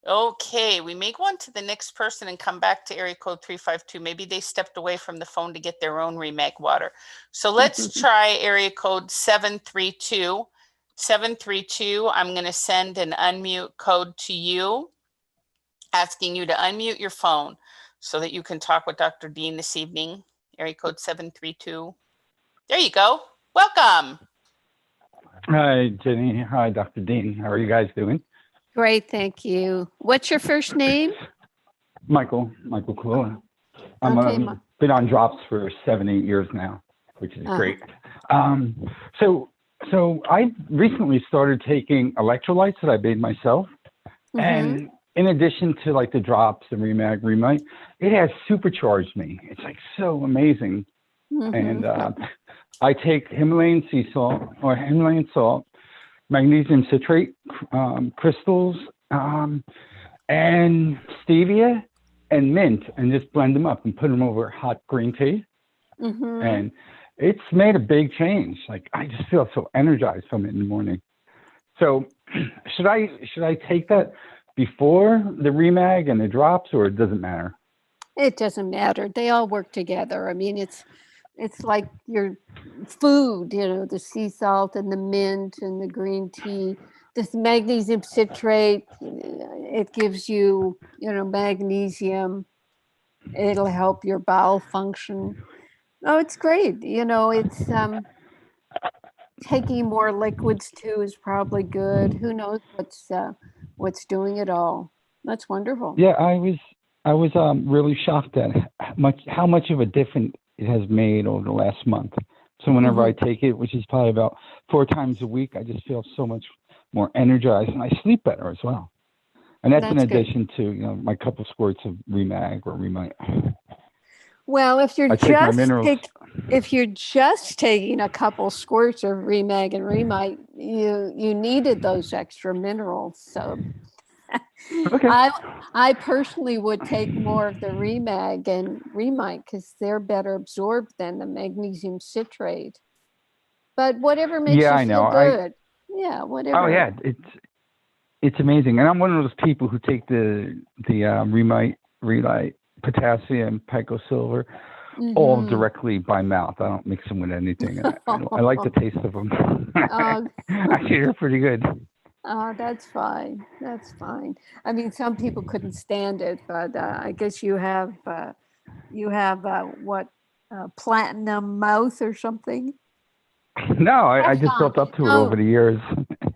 Speaker 2: Okay, we may go on to the next person and come back to area code 352. Maybe they stepped away from the phone to get their own Remag water. So let's try area code 732. 732, I'm going to send an unmute code to you, asking you to unmute your phone so that you can talk with Dr. Dean this evening. Area code 732. There you go. Welcome.
Speaker 8: Hi, Jenny. Hi, Dr. Dean. How are you guys doing?
Speaker 3: Great, thank you. What's your first name?
Speaker 8: Michael Kulua.
Speaker 3: Okay,
Speaker 8: I'm been on drops for 7-8 years now, which is great. So I recently started taking electrolytes that I made myself, and in addition to like the drops and Remite, it has supercharged me. It's like so amazing. And I take Himalayan sea salt or Himalayan salt, magnesium citrate crystals, and stevia and mint, and just blend them up and put them over hot green tea. And it's made a big change. Like I just feel so energized from it in the morning. So should I take that before the Remag and the drops, or it doesn't matter?
Speaker 3: It doesn't matter. They all work together. I mean, it's like your food, you know, the sea salt and the mint and the green tea. This magnesium citrate, it gives you, you know, magnesium. It'll help your bowel function. Oh, it's great. You know, it's taking more liquids too is probably good. Who knows what's doing it all? That's wonderful.
Speaker 8: Yeah, I was really shocked at how much of a difference it has made over the last month. So whenever I take it, which is probably about 4 times a week, I just feel so much more energized, and I sleep better as well. And that's in addition to, you know, my couple squirts of Remag or Remite.
Speaker 3: Well, if you're just taking a couple squirts of Remag and Remite, you needed those extra minerals. So
Speaker 8: okay.
Speaker 3: I personally would take more of the Remag and Remite because they're better absorbed than the magnesium citrate. But whatever makes you feel good. Whatever.
Speaker 8: Oh yeah, it's amazing. And I'm one of those people who take the Remite, potassium, picosilver, all directly by mouth. I don't mix them with anything. I like the taste of them. Actually, they're pretty good.
Speaker 3: Oh, that's fine. That's fine. I mean, some people couldn't stand it, but I guess you have platinum mouth or something?
Speaker 8: No, I just built up to it over the years.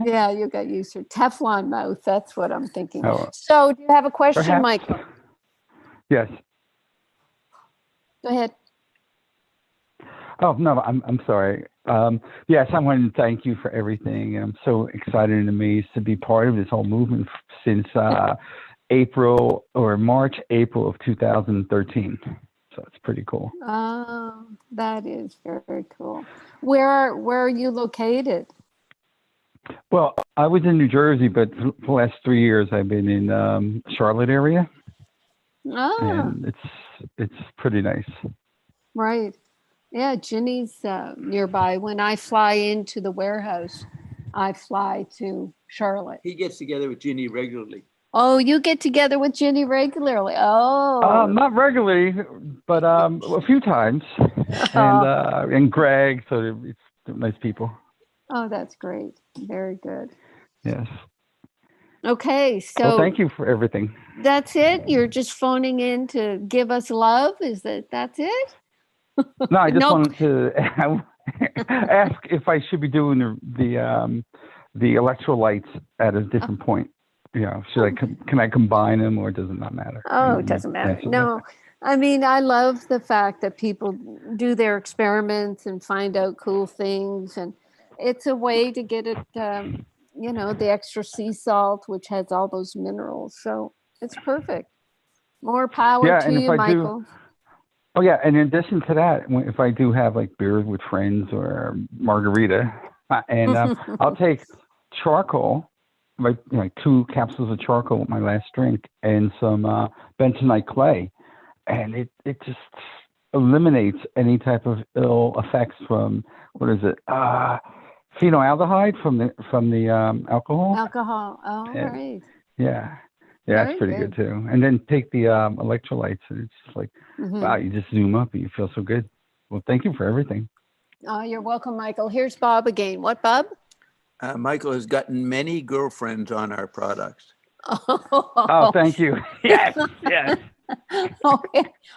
Speaker 3: Yeah, you got used to Teflon mouth. That's what I'm thinking. So do you have a question,
Speaker 8: perhaps.
Speaker 3: Michael?
Speaker 8: Yes.
Speaker 3: Go ahead.
Speaker 8: Oh, no, I'm sorry. Yes, I want to thank you for everything. And I'm so excited and amazed to be part of this whole movement since April of 2013. So it's pretty cool.
Speaker 3: Oh, that is very cool. Where are you located?
Speaker 8: Well, I was in New Jersey, but for the last 3 years I've been in Charlotte area.
Speaker 3: Oh.
Speaker 8: And it's pretty nice.
Speaker 3: Right. Yeah, Ginny's nearby. When I fly into the warehouse, I fly to Charlotte.
Speaker 9: He gets together with Ginny regularly.
Speaker 3: Oh, you get together with Ginny regularly. Oh.
Speaker 8: Not regularly, but a few times. And Greg, so it's nice people.
Speaker 3: Oh, that's great. Very good.
Speaker 8: Yes.
Speaker 3: Okay, so
Speaker 8: Well, thank you for everything.
Speaker 3: that's it. You're just phoning in to give us love. That's it?
Speaker 8: No, I just
Speaker 3: No.
Speaker 8: wanted to ask if I should be doing the electrolytes at a different point. Can I combine them, or does it not matter?
Speaker 3: Oh, it doesn't matter. No, I mean, I love the fact that people do their experiments and find out cool things, and it's a way to get it, the extra sea salt, which has all those minerals. So it's perfect. More power to you, Michael.
Speaker 8: Oh yeah, and in addition to that, if I do have like beers with friends or margarita, and I'll take charcoal, like 2 capsules of charcoal with my last drink, and some bentonite clay, and it just eliminates any type of ill effects from phenolhaldehyde from the alcohol.
Speaker 3: Alcohol. Oh, right.
Speaker 8: Yeah. Yeah, that's pretty good too. And then take the electrolytes, and it's just like, wow, you just zoom up and you feel so good. Well, thank you for everything.
Speaker 3: Oh, you're welcome, Michael. Here's Bob again. What, Bob?
Speaker 9: Michael has gotten many girlfriends on our products.
Speaker 8: Oh, thank you. Yes, yes.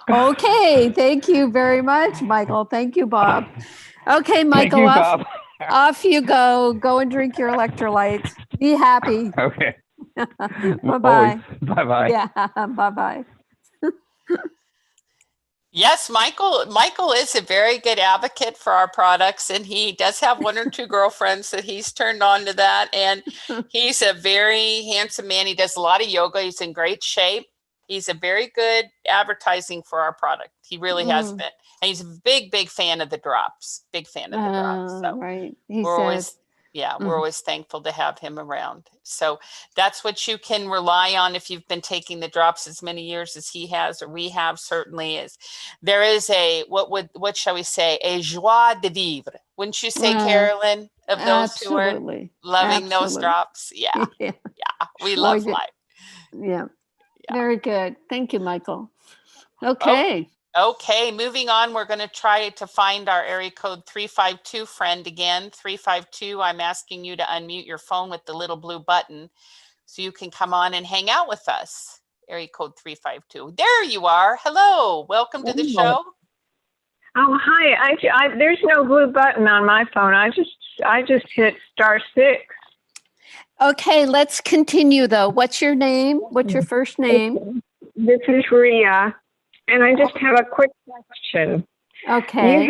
Speaker 3: Okay. Thank you very much, Michael. Thank you, Bob. Okay, Michael,
Speaker 8: Bob.
Speaker 3: Off you go. Go and drink your electrolytes. Be happy.
Speaker 8: Okay.
Speaker 3: Bye-bye.
Speaker 8: Bye-bye.
Speaker 3: Yeah, bye-bye.
Speaker 2: Yes, Michael is a very good advocate for our products, and he does have 1 or 2 girlfriends that he's turned on to that. And he's a very handsome man. He does a lot of yoga. He's in great shape. He's a very good advertising for our product. He really has been. And he's a big, big fan of the drops. Big fan of the drops. So
Speaker 3: right.
Speaker 2: we're always thankful to have him around. So that's what you can rely on if you've been taking the drops as many years as he has, or we have. Certainly is. There is what shall we say, a joie de vivre. Wouldn't you say, Carolyn, of those who are loving those drops? Yeah. Yeah. We love life.
Speaker 3: Yeah. Very good. Thank you, Michael. Okay.
Speaker 2: Okay, moving on, we're going to try to find our area code 352 friend again. 352, I'm asking you to unmute your phone with the little blue button so you can come on and hang out with us. Area code 352. There you are. Hello. Welcome to the show.
Speaker 10: Oh, hi. There's no blue button on my phone. I just hit *6.
Speaker 3: Okay, let's continue though. What's your name? What's your first name?
Speaker 10: This is Rhea. And I just have a quick question.
Speaker 3: Okay.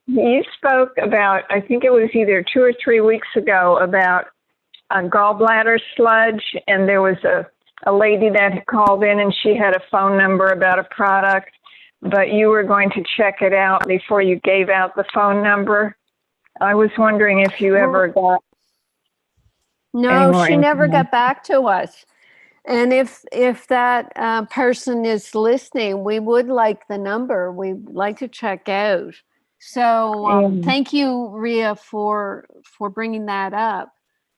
Speaker 10: You spoke about, I think it was either 2 or 3 weeks ago, about gallbladder sludge, and there was a lady that had called in and she had a phone number about a product, but you were going to check it out before you gave out the phone number. I was wondering if you ever got...
Speaker 3: No, she never got back to us. And if that person is listening, we would like the number. We'd like to check out. So thank you, Rhea, for bringing that up.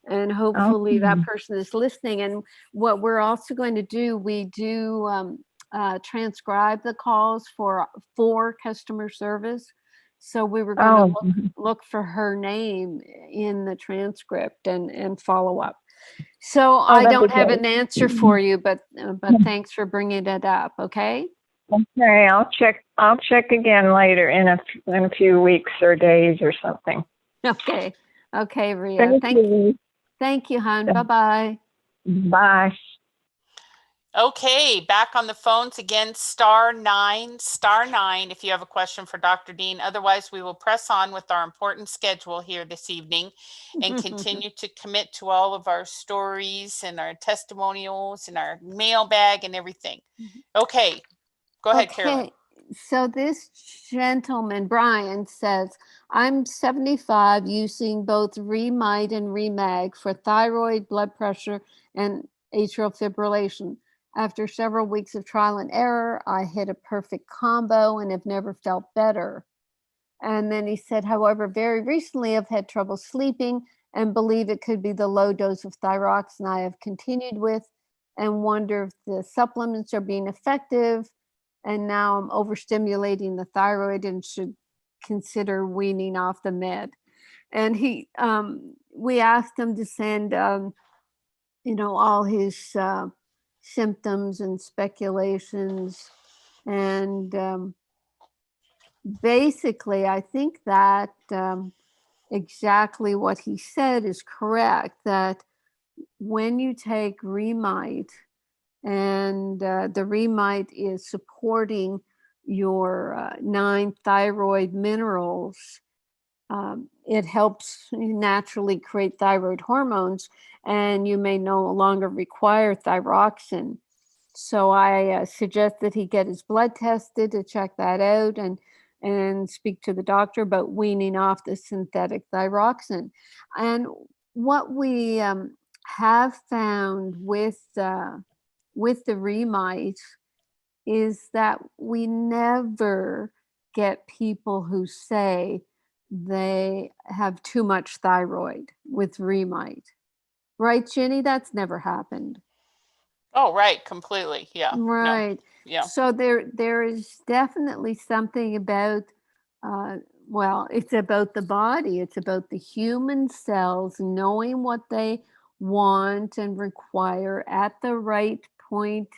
Speaker 3: And hopefully that person is listening. And what we're also going to do, we do transcribe the calls for customer service. So we were going to look for her name in the transcript and follow up. So I don't have an answer for you, but thanks for bringing it up. Okay.
Speaker 10: Okay, I'll check again later in a few weeks or days or something.
Speaker 3: Okay, Rhea. Thank you, hon. Bye-bye.
Speaker 10: Bye.
Speaker 2: Okay, back on the phones again, *9 if you have a question for Dr. Dean. Otherwise, we will press on with our important schedule here this evening and continue to commit to all of our stories and our testimonials and our mailbag and everything. Okay, go ahead, Carolyn.
Speaker 3: So this gentleman, Brian, says, I'm 75 using both Remide and Remag for thyroid, blood pressure, and atrial fibrillation. After several weeks of trial and error, I hit a perfect combo and have never felt better. And then he said, however, very recently I've had trouble sleeping and believe it could be the low dose of thyroxine I have continued with. and wonder if the supplements are being effective. And now I'm overstimulating the thyroid and should consider weaning off the med. And we asked him to send, all his symptoms and speculations. And basically, I think that exactly what he said is correct, that when you take Remite, and the Remite is supporting your 9 thyroid minerals, it helps you naturally create thyroid hormones, and you may no longer require thyroxine. So I suggest that he get his blood tested to check that out, and speak to the doctor about weaning off the synthetic thyroxine. And what we have found with the Remite is that we never get people who say they have too much thyroid with Remite. Right, Ginny? That's never happened.
Speaker 2: Oh, right. Completely. Yeah.
Speaker 3: Right.
Speaker 2: No. Yeah.
Speaker 3: So there is definitely something about, it's about the body. It's about the human cells knowing what they want and require at the right point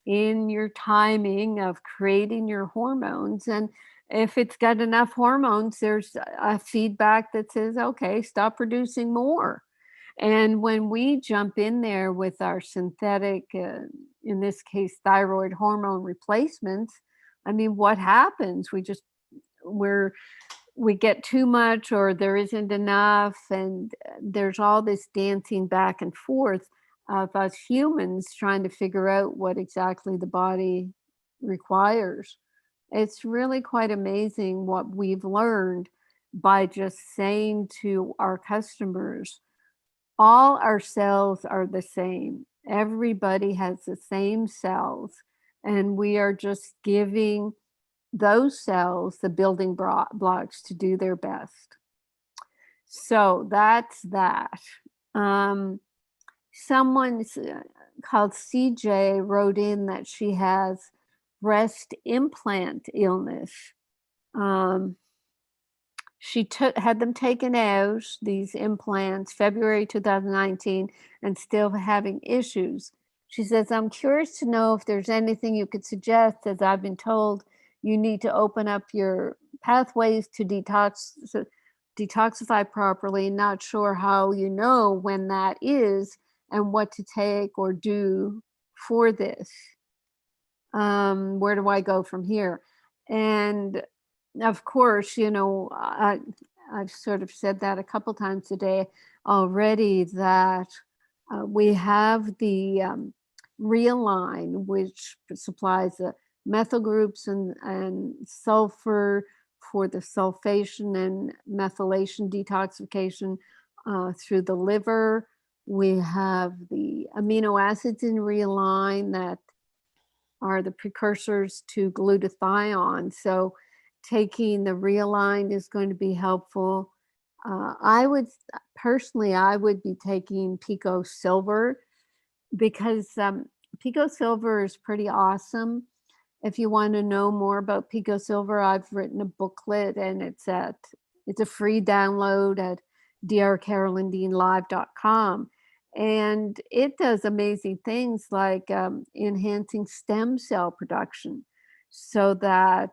Speaker 3: in your timing of creating your hormones. And if it's got enough hormones, there's a feedback that says, okay, stop producing more. And when we jump in there with our synthetic, in this case, thyroid hormone replacements, I mean, what happens? We get too much, or there isn't enough, and there's all this dancing back and forth of us humans trying to figure out what exactly the body requires. It's really quite amazing what we've learned by just saying to our customers, all our cells are the same. Everybody has the same cells, and we are just giving those cells the building blocks to do their best. So that's that. Someone called CJ wrote in that she has breast implant illness. She had them taken out, these implants, February 2019, and still having issues. She says, I'm curious to know if there's anything you could suggest, as I've been told you need to open up your pathways to detoxify properly. Not sure how you know when that is and what to take or do for this. Where do I go from here? And of course, I've sort of said that a couple times today already, that we have the Realign, which supplies the methyl groups and sulfur for the sulfation and methylation detoxification through the liver. We have the amino acids in Realign that are the precursors to glutathione. So taking the Realign is going to be helpful. I would be taking Pico Silver, because Pico Silver is pretty awesome. If you want to know more about Pico Silver, I've written a booklet, and it's a free download at drcarolyndeanlive.com. And it does amazing things like enhancing stem cell production, so that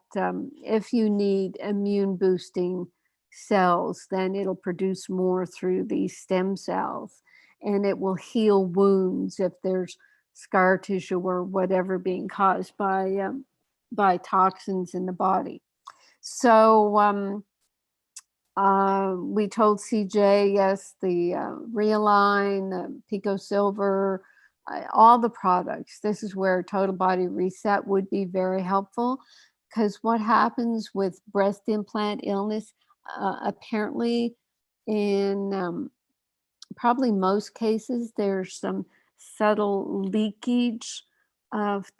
Speaker 3: if you need immune boosting cells, then it'll produce more through these stem cells, and it will heal wounds if there's scar tissue or whatever being caused by toxins in the body. So we told CJ, yes, the Realign, the Pico Silver, all the products. This is where Total Body Reset would be very helpful, because what happens with breast implant illness, apparently in probably most cases, there's some subtle leakage of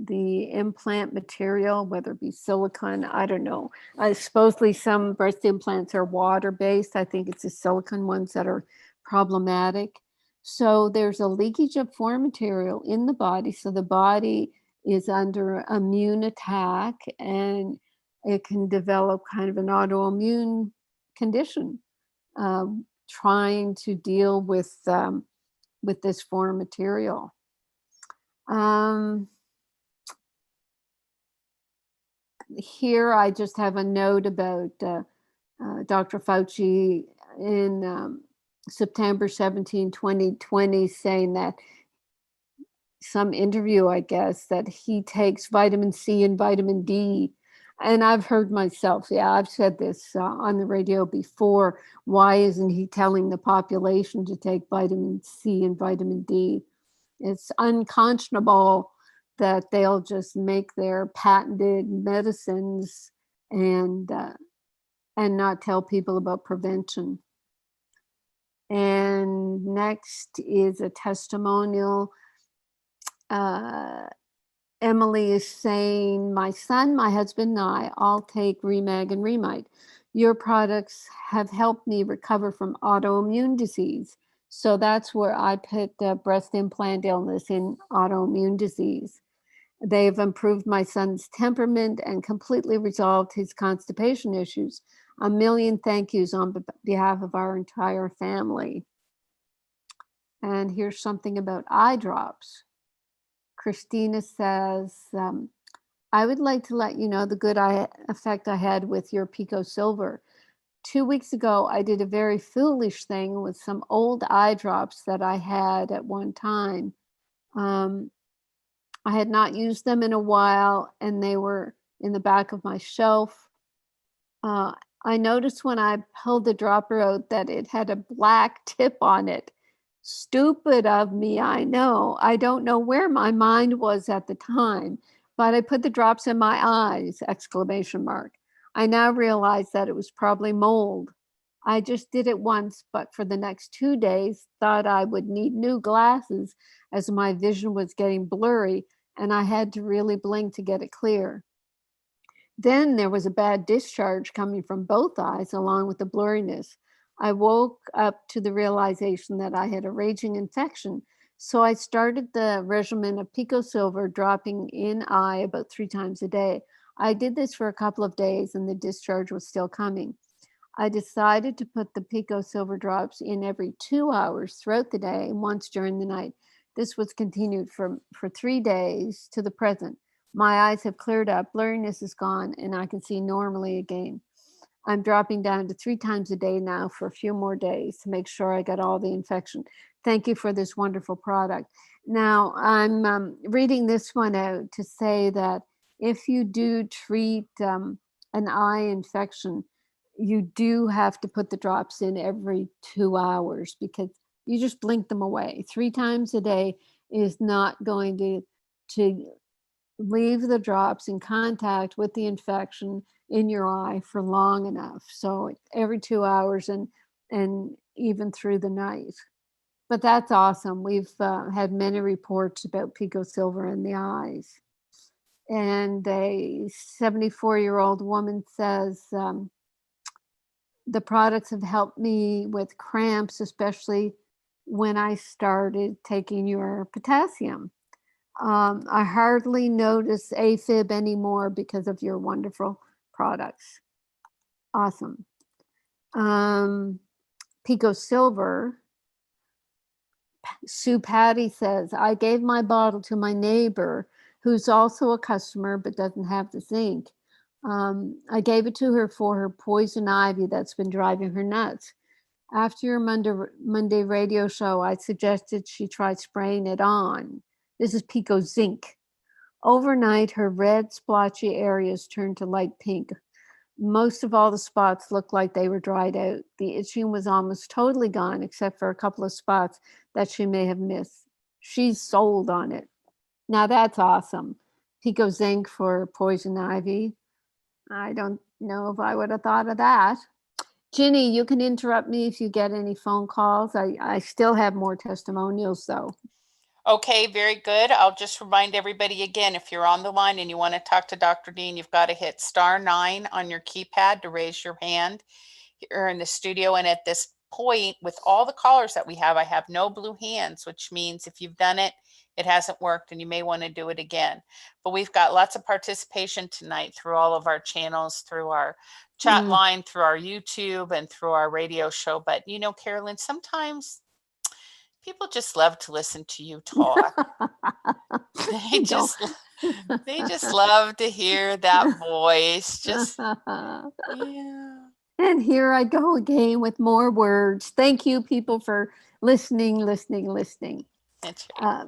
Speaker 3: the implant material, whether it be silicone, I don't know. Supposedly some breast implants are water-based. I think it's the silicone ones that are problematic. So there's a leakage of foreign material in the body. So the body is under immune attack, and it can develop kind of an autoimmune condition, trying to deal with this foreign material. Here I just have a note about Dr. Fauci in September 17, 2020, saying that some interview, I guess, that he takes vitamin C and vitamin D. And I've heard myself, I've said this on the radio before. Why isn't he telling the population to take vitamin C and vitamin D? It's unconscionable that they'll just make their patented medicines and not tell people about prevention. And next is a testimonial. Emily is saying, my son, my husband, and I all take Remag and Remite. Your products have helped me recover from autoimmune disease. So that's where I put breast implant illness in autoimmune disease. They've improved my son's temperament and completely resolved his constipation issues. A million thank yous on behalf of our entire family. And here's something about eye drops. Christina says, I would like to let you know the good effect I had with your Pico Silver. 2 weeks ago, I did a very foolish thing with some old eye drops that I had at one time. I had not used them in a while, and they were in the back of my shelf. I noticed when I pulled the dropper out that it had a black tip on it. Stupid of me, I know. I don't know where my mind was at the time, but I put the drops in my eyes, ! I now realize that it was probably mold. I just did it once, but for the next 2 days, thought I would need new glasses as my vision was getting blurry, and I had to really blink to get it clear. Then there was a bad discharge coming from both eyes, along with the blurriness. I woke up to the realization that I had a raging infection. So I started the regimen of Pico Silver, dropping in eye about 3 times a day. I did this for a couple of days and the discharge was still coming. I decided to put the Pico Silver drops in every 2 hours throughout the day and once during the night. This was continued for 3 days to the present. My eyes have cleared up, blurriness is gone, and I can see normally again. I'm dropping down to 3 times a day now for a few more days to make sure I got all the infection. Thank you for this wonderful product. Now, I'm reading this one out to say that if you do treat an eye infection, you do have to put the drops in every 2 hours because you just blink them away. 3 times a day is not going to leave the drops in contact with the infection in your eye for long enough. So every 2 hours and even through the night. But that's awesome. We've had many reports about Pico Silver in the eyes. And a 74-year-old woman says, the products have helped me with cramps, especially when I started taking your potassium. I hardly notice AFib anymore because of your wonderful products. Awesome. Pico Silver. Sue Patty says, I gave my bottle to my neighbor who's also a customer but doesn't have the zinc. I gave it to her for her poison ivy that's been driving her nuts. After your Monday radio show, I suggested she try spraying it on. This is Pico Zinc. Overnight, her red splotchy areas turned to light pink. Most of all the spots looked like they were dried out. The itching was almost totally gone, except for a couple of spots that she may have missed. She's sold on it. Now that's awesome. Pico Zinc for poison ivy. I don't know if I would have thought of that. Ginny, you can interrupt me if you get any phone calls. I still have more testimonials though.
Speaker 2: Okay, very good. I'll just remind everybody again, if you're on the line and you want to talk to Dr. Dean, you've got to hit *9 on your keypad to raise your hand here in the studio. And at this point with all the callers that we have, I have no blue hands, which means if you've done it, it hasn't worked and you may want to do it again. But we've got lots of participation tonight through all of our channels, through our chat line, through our YouTube, and through our radio show. But you know, Carolyn, sometimes people just love to listen to you talk. They just love to hear that voice. Just yeah.
Speaker 3: And here I go again with more words. Thank you, people, for listening.
Speaker 2: That's right.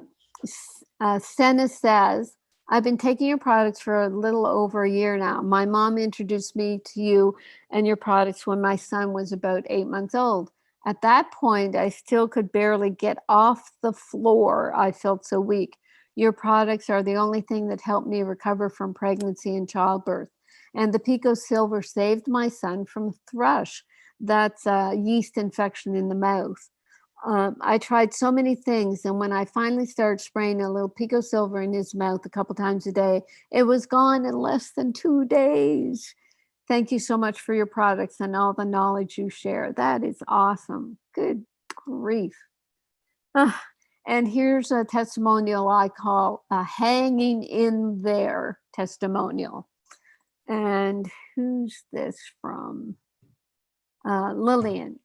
Speaker 3: Senna says, I've been taking your products for a little over a year now. My mom introduced me to you and your products when my son was about 8 months old. At that point, I still could barely get off the floor. I felt so weak. Your products are the only thing that helped me recover from pregnancy and childbirth. And the Pico Silver saved my son from thrush. That's a yeast infection in the mouth. I tried so many things, and when I finally started spraying a little Pico Silver in his mouth a couple times a day, it was gone in less than 2 days. Thank you so much for your products and all the knowledge you share. That is awesome. Good grief. And here's a testimonial I call a hanging in there testimonial. And who's this from? Lillian.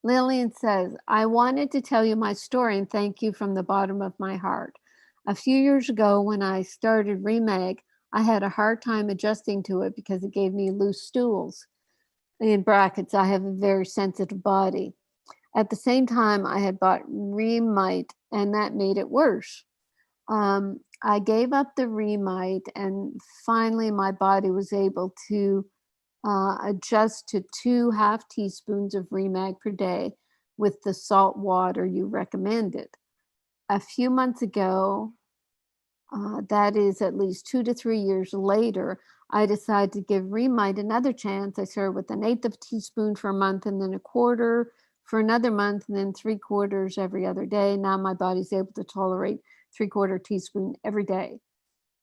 Speaker 3: Lillian says, I wanted to tell you my story and thank you from the bottom of my heart. A few years ago, when I started RnAReSet, I had a hard time adjusting to it because it gave me loose stools. In brackets, I have a very sensitive body. At the same time, I had bought RnAReSet, and that made it worse. I gave up the RnAReSet, and finally my body was able to adjust to 2 half teaspoons of RnAReSet per day with the salt water you recommended. A few months ago, that is at least 2 to 3 years later, I decided to give RnAReSet another chance. I started with 1/8 of a teaspoon for a month, and then 1/4 for another month, and then 3/4 every other day. Now my body's able to tolerate 3/4 teaspoon every day.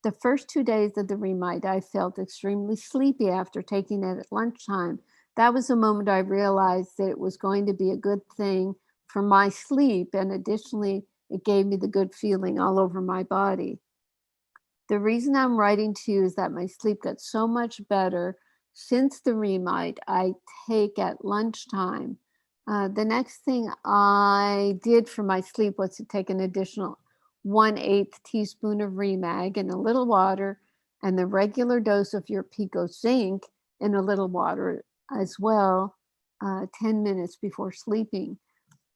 Speaker 3: The first 2 days of the RnAReSet, I felt extremely sleepy after taking it at lunchtime. That was the moment I realized that it was going to be a good thing for my sleep, and additionally, it gave me the good feeling all over my body. The reason I'm writing to you is that my sleep got so much better since the RnAReSet I take at lunchtime. The next thing I did for my sleep was to take an additional 1/8 teaspoon of RnAReSet in a little water, and the regular dose of your Pico Zinc in a little water as well, 10 minutes before sleeping.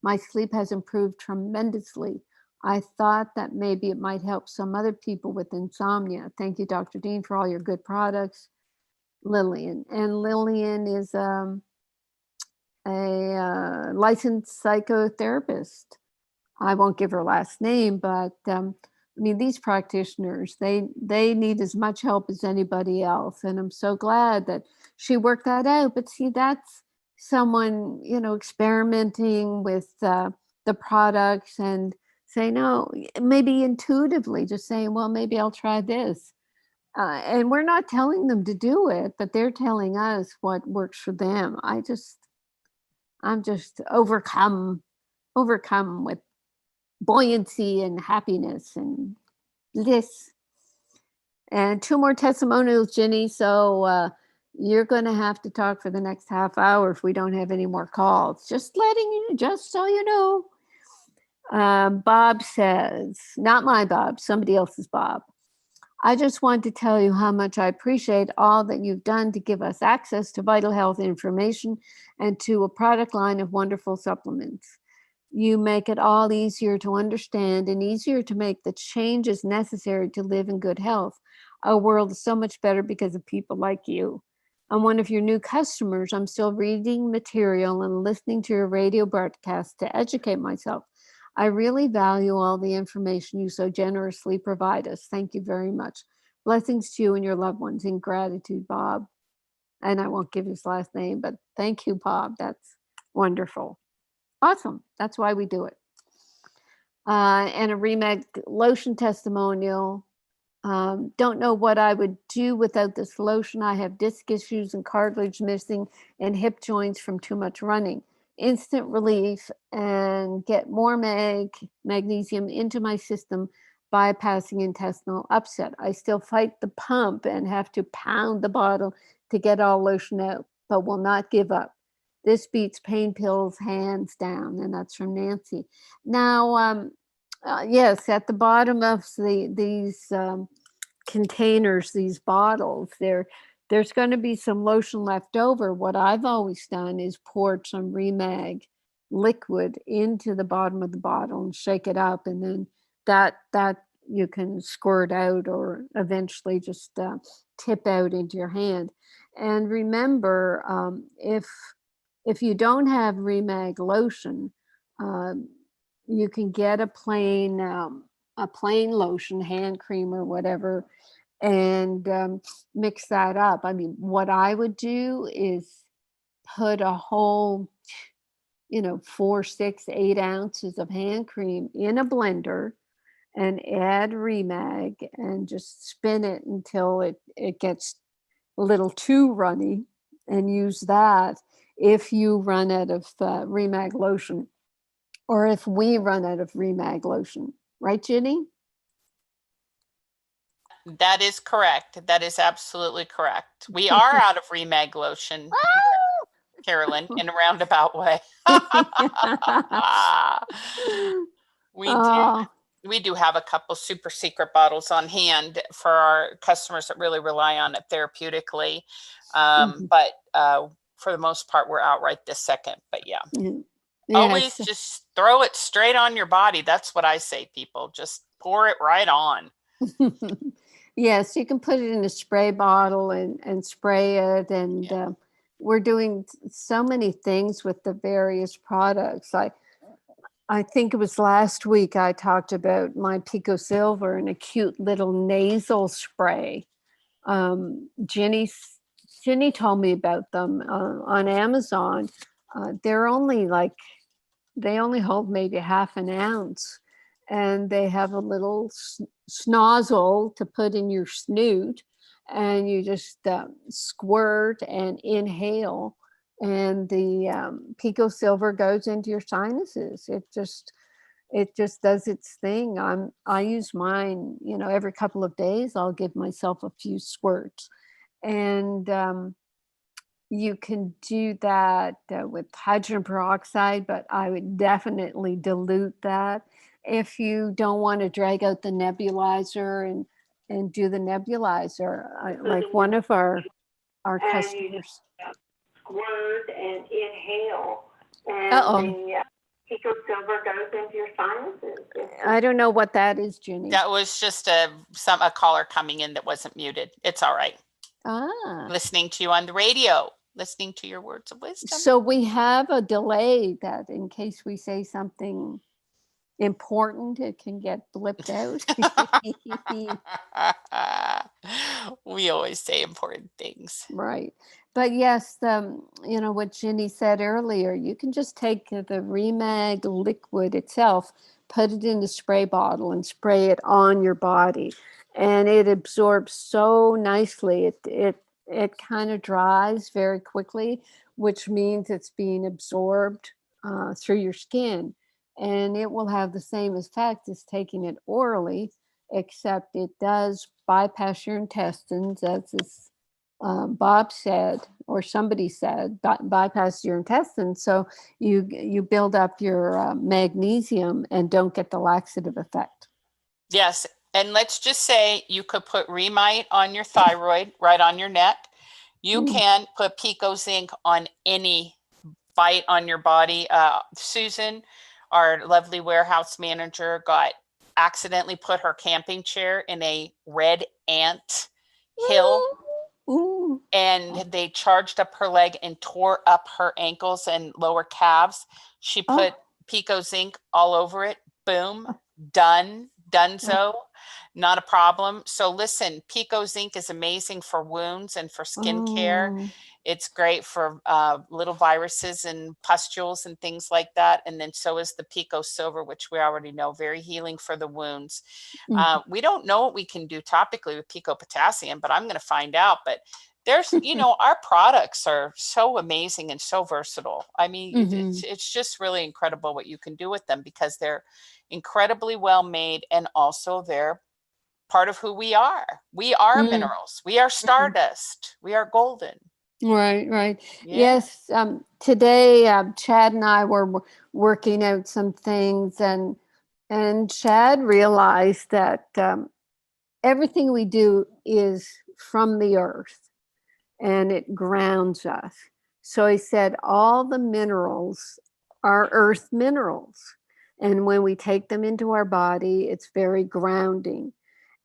Speaker 3: My sleep has improved tremendously. I thought that maybe it might help some other people with insomnia. Thank you, Dr. Dean, for all your good products. Lillian. And Lillian is a licensed psychotherapist. I won't give her last name, but I mean, these practitioners, they need as much help as anybody else. And I'm so glad that she worked that out. But see, that's someone, you know, experimenting with the products and say, no, maybe intuitively just saying, well, maybe I'll try this. And we're not telling them to do it, but they're telling us what works for them. I'm just overcome with buoyancy and happiness and bliss. And 2 more testimonials, Jenny. So you're going to have to talk for the next half hour if we don't have any more calls. Just so you know. Bob says, not my Bob, somebody else's Bob. I just want to tell you how much I appreciate all that you've done to give us access to vital health information and to a product line of wonderful supplements. You make it all easier to understand and easier to make the changes necessary to live in good health. Our world is so much better because of people like you. I'm one of your new customers. I'm still reading material and listening to your radio broadcast to educate myself. I really value all the information you so generously provide us. Thank you very much. Blessings to you and your loved ones. In gratitude, Bob. And I won't give his last name, but thank you, Bob. That's wonderful. Awesome. That's why we do it. And a RnAReSet lotion testimonial. Don't know what I would do without this lotion. I have disc issues and cartilage missing and hip joints from too much running. instant relief and get more magnesium into my system, bypassing intestinal upset. I still fight the pump and have to pound the bottle to get all lotion out, but will not give up. This beats pain pills hands down. And that's from Nancy. Now, yes, at the bottom of these containers, these bottles, there's going to be some lotion left over. What I've always done is poured some Remag liquid into the bottom of the bottle and shake it up, and then that you can squirt out or eventually just tip out into your hand. And remember, if you don't have Remag lotion, you can get a plain lotion, hand cream or whatever, and mix that up. I mean, what I would do is put a whole, 4, 6, 8 ounces of hand cream in a blender and add Remag and just spin it until it gets a little too runny, and use that if you run out of Remag lotion, or if we run out of Remag lotion. Right, Ginny?
Speaker 2: That is correct. That is absolutely correct. We are out of Remag lotion, Carolyn, in a roundabout way. We do have a couple super secret bottles on hand for our customers that really rely on it therapeutically. But for the most part, we're out right this second. But yeah. Always just throw it straight on your body. That's what I say, people. Just pour it right on.
Speaker 3: Yes, you can put it in a spray bottle and spray it. And we're doing so many things with the various products. I think it was last week I talked about my Pico Silver and a cute little nasal spray. Ginny told me about them on Amazon. They only hold maybe half an ounce, and they have a little snozzle to put in your snoot, and you just squirt and inhale, and the Pico Silver goes into your sinuses. It just does its thing. I use mine, every couple of days. I'll give myself a few squirts, and you can do that with hydrogen peroxide, but I would definitely dilute that. If you don't want to drag out the nebulizer and do the nebulizer, like one of our customers.
Speaker 10: Squirt and inhale, and the Pico Silver goes into your sinuses.
Speaker 3: I don't know what that is, Ginny.
Speaker 2: That was just a caller coming in that wasn't muted. It's all right. Listening to you on the radio, listening to your words of wisdom.
Speaker 3: So we have a delay that in case we say something important, it can get blipped out.
Speaker 2: We always say important things.
Speaker 3: Right. But yes, what Ginny said earlier, you can just take the Remag liquid itself, put it in the spray bottle and spray it on your body. And it absorbs so nicely. It kind of dries very quickly, which means it's being absorbed through your skin. And it will have the same effect as taking it orally, except it does bypass your intestines, as this Bob said, or somebody said, bypass your intestines. So you build up your magnesium and don't get the laxative effect.
Speaker 2: Yes. And let's just say you could put Remite on your thyroid, right on your neck. You can put Pico Zinc on any bite on your body. Susan, our lovely warehouse manager, accidentally put her camping chair in a red ant hill.
Speaker 3: Ooh.
Speaker 2: And they charged up her leg and tore up her ankles and lower calves. She put Pico Zinc all over it. Boom. Donezo. Not a problem. So listen, Pico Zinc is amazing for wounds and for skin care. It's great for little viruses and pustules and things like that. And then so is the Pico Silver, which we already know, very healing for the wounds. We don't know what we can do topically with Pico Potassium, but I'm going to find out. But there's, our products are so amazing and so versatile. I mean, it's just really incredible what you can do with them because they're incredibly well made, and also they're part of who we are. We are minerals. We are stardust. We are golden.
Speaker 3: Right.
Speaker 2: Yeah.
Speaker 3: Yes. Today, Chad and I were working out some things, and Chad realized that everything we do is from the earth, and it grounds us. So he said all the minerals are earth minerals, and when we take them into our body, it's very grounding.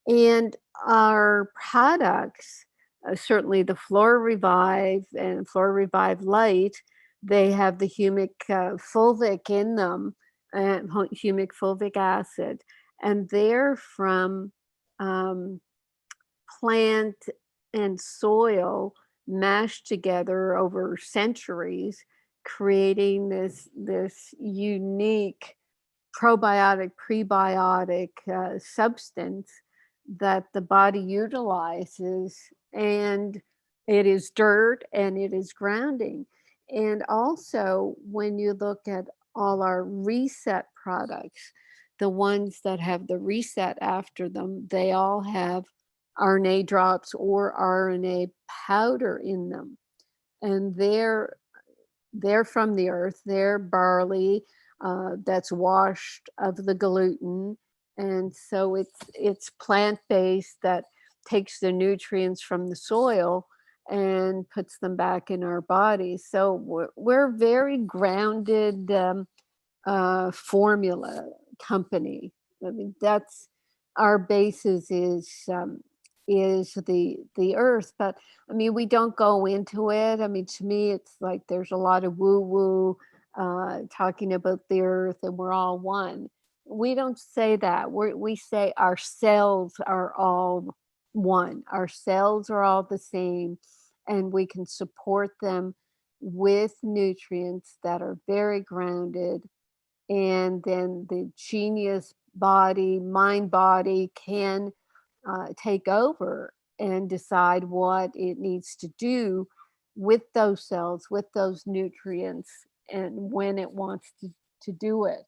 Speaker 3: And our products, certainly the Flora Revive and Flora Revive Light, they have the humic fulvic in them, humic fulvic acid, and they're from plant and soil mashed together over centuries, creating this unique probiotic, prebiotic substance that the body utilizes, and it is dirt and it is grounding. And also, when you look at all our reset products, the ones that have the reset after them, they all have RNA drops or RNA powder in them, and they're from the earth. They're barley that's washed of the gluten, and so it's plant-based that takes the nutrients from the soil and puts them back in our bodies. So we're very grounded formula company. I mean, that's our basis is the earth. But I mean, we don't go into it. I mean, to me, it's like there's a lot of woo-woo talking about the earth and we're all one. We don't say that. We say our cells are all one. Our cells are all the same, and we can support them with nutrients that are very grounded. And then the genius body, mind body can take over and decide what it needs to do with those cells, with those nutrients, and when it wants to do it.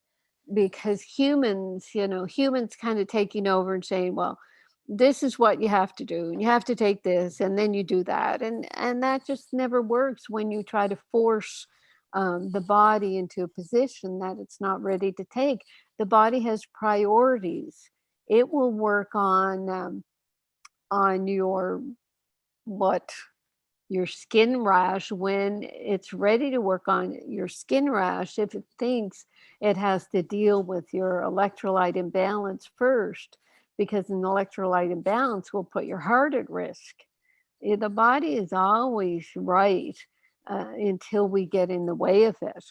Speaker 3: Because humans kind of taking over and saying, well, this is what you have to do, and you have to take this, and then you do that. And that just never works when you try to force the body into a position that it's not ready to take. The body has priorities. It will work on your skin rash when it's ready to work on your skin rash. If it thinks it has to deal with your electrolyte imbalance first, because an electrolyte imbalance will put your heart at risk. The body is always right until we get in the way of it.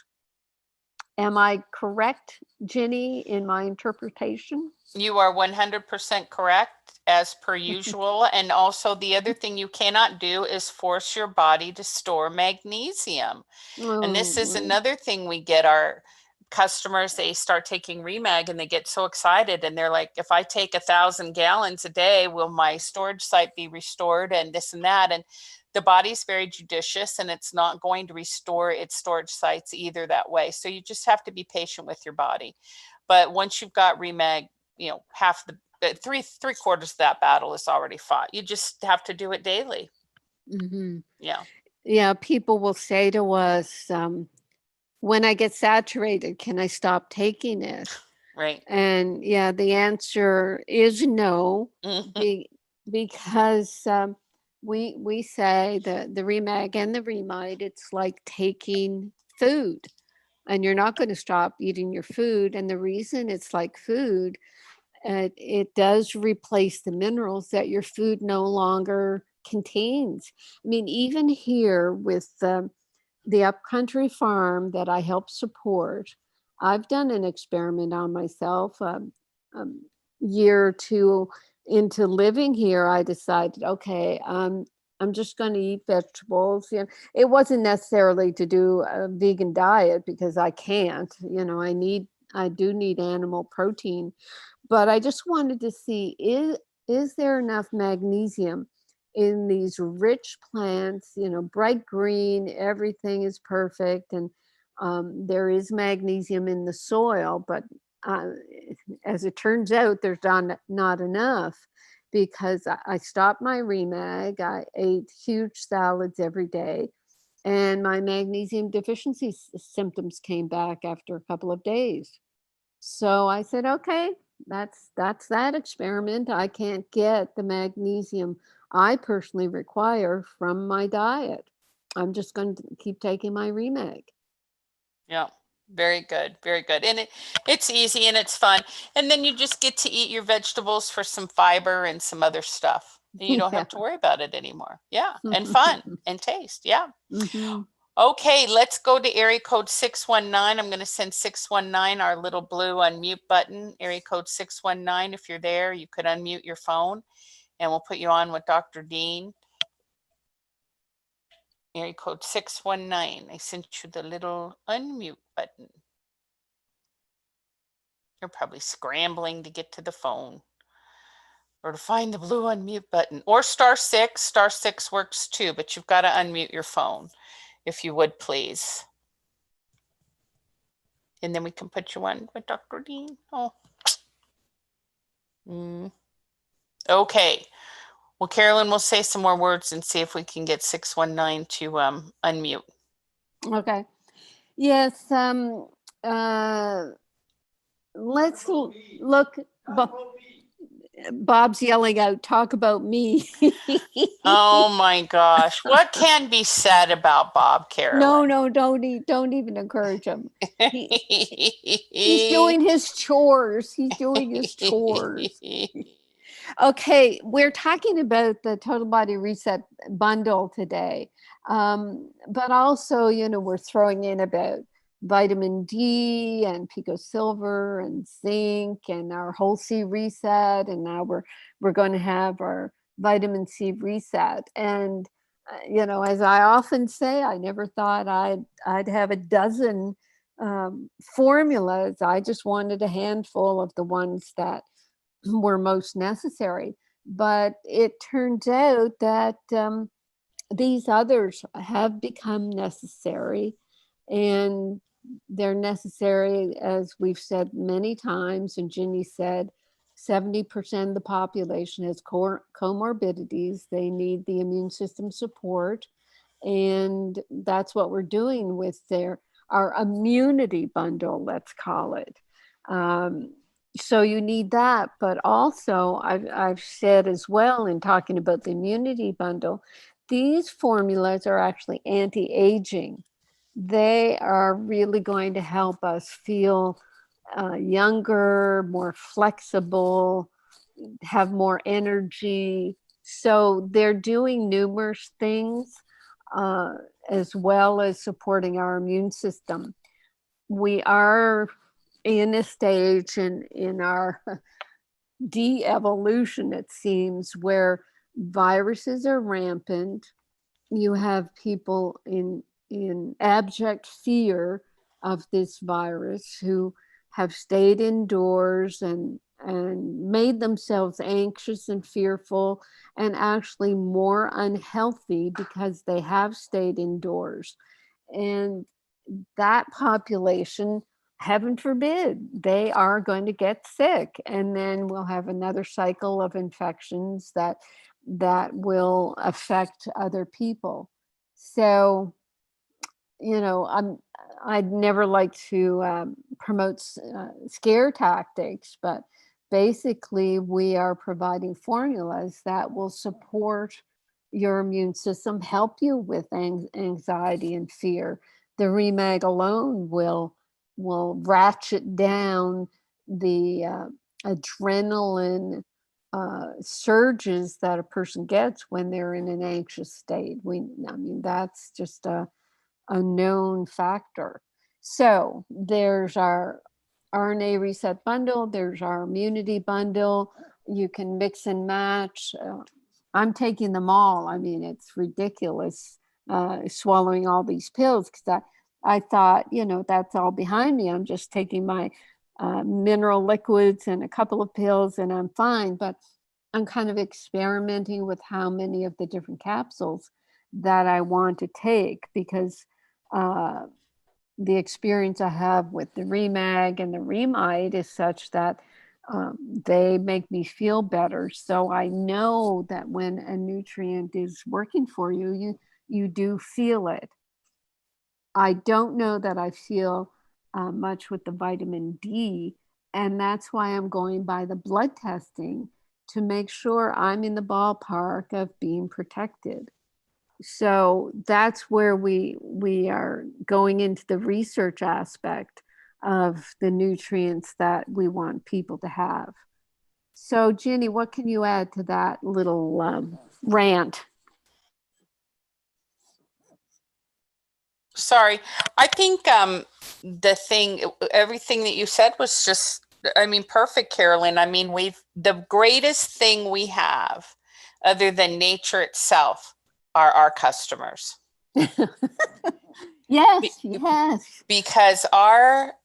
Speaker 3: Am I correct, Ginny, in my interpretation?
Speaker 2: You are 100% correct, as per usual. And also, the other thing you cannot do is force your body to store magnesium. And this is another thing we get our customers, they start taking Remag and they get so excited. And they're like, if I take 1,000 gallons a day, will my storage site be restored, and this and that? And the body's very judicious, and it's not going to restore its storage sites either that way. So you just have to be patient with your body. But once you've got Remag, half the three quarters of that battle is already fought. You just have to do it daily.
Speaker 3: Mm-hmm.
Speaker 2: Yeah.
Speaker 3: People will say to us, when I get saturated, can I stop taking it?
Speaker 2: Right.
Speaker 3: And the answer is no, because we say the Remag and the Remide, it's like taking food, and you're not going to stop eating your food. And the reason it's like food, it does replace the minerals that your food no longer contains. I mean, even here with the upcountry farm that I help support, I've done an experiment on myself. Year or two into living here, I decided, okay, I'm just going to eat vegetables. It wasn't necessarily to do a vegan diet, because I can't. I do need animal protein, but I just wanted to see, is there enough magnesium in these rich plants, bright green, everything is perfect. And there is magnesium in the soil, but as it turns out, there's not enough, because I stopped my remag. I ate huge salads every day, and my magnesium deficiency symptoms came back after a couple of days. So I said, okay, that's that experiment. I can't get the magnesium I personally require from my diet. I'm just going to keep taking my remag.
Speaker 2: Yeah. Very good. Very good. And it's easy and it's fun. And then you just get to eat your vegetables for some fiber and some other stuff. And you don't have to worry about it anymore. Yeah. And fun and taste. Yeah.
Speaker 3: Mm-hmm.
Speaker 2: Okay, let's go to area code 619. I'm going to send 619 our little blue unmute button. Area code 619. If you're there, you could unmute your phone and we'll put you on with Dr. Dean. Area code 619. I sent you the little unmute button. You're probably scrambling to get to the phone or to find the blue unmute button, or star six. Star six works too, but you've got to unmute your phone if you would, please. And then we can put you on with Dr. Dean. Oh. Okay. Well, Carolyn will say some more words and see if we can get 619 to unmute.
Speaker 3: Okay. Yes. Let's look. Bob's yelling out, talk about me.
Speaker 2: Oh my gosh. What can be said about Bob, Carolyn?
Speaker 3: No, don't even encourage him. He's doing his chores. Okay, we're talking about the Total Body Reset bundle today. But also, we're throwing in about vitamin D and Pico Silver and zinc and our whole C reset. And now we're going to have our vitamin C reset. And, as I often say, I never thought I'd have a dozen formulas. I just wanted a handful of the ones that were most necessary. But it turns out that these others have become necessary, and they're necessary, as we've said many times, and Ginny said, 70% of the population has comorbidities. They need the immune system support, and that's what we're doing with our immunity bundle, let's call it. So you need that, but also I've said as well in talking about the immunity bundle, these formulas are actually anti-aging. They are really going to help us feel younger, more flexible, have more energy. So they're doing numerous things as well as supporting our immune system. We are in a stage in our de-evolution, it seems, where viruses are rampant. You have people in abject fear of this virus who have stayed indoors and made themselves anxious and fearful and actually more unhealthy because they have stayed indoors. And that population, heaven forbid, they are going to get sick, and then we'll have another cycle of infections that will affect other people. So, I'd never like to promote scare tactics, but basically we are providing formulas that will support your immune system, help you with anxiety and fear. The remag alone will ratchet down the adrenaline surges that a person gets when they're in an anxious state. That's just a known factor. So there's our RnAReSet bundle, there's our immunity bundle. You can mix and match. I'm taking them all. It's ridiculous swallowing all these pills, because I thought, that's all behind me. I'm just taking my mineral liquids and a couple of pills and I'm fine. But I'm kind of experimenting with how many of the different capsules that I want to take, because the experience I have with the ReMag and the Remide is such that they make me feel better. So I know that when a nutrient is working for you, you do feel it. I don't know that I feel much with the vitamin D, and that's why I'm going by the blood testing to make sure I'm in the ballpark of being protected. So that's where we are going into the research aspect of the nutrients that we want people to have. So Ginny, what can you add to that little rant?
Speaker 2: Sorry, I think everything that you said was just, I mean, perfect, Carolyn. I mean, the greatest thing we have, other than nature itself, are our customers.
Speaker 3: Yes.
Speaker 2: Because our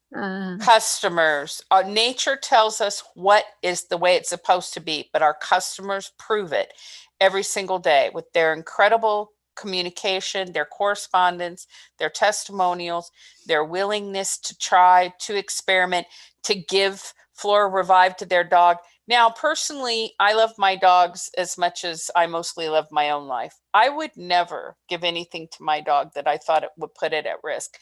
Speaker 2: customers, nature tells us what is the way it's supposed to be, but our customers prove it every single day with their incredible communication, their correspondence, their testimonials, their willingness to try, to experiment, to give Flora Revive to their dog. Now, personally, I love my dogs as much as I mostly love my own life. I would never give anything to my dog that I thought it would put it at risk.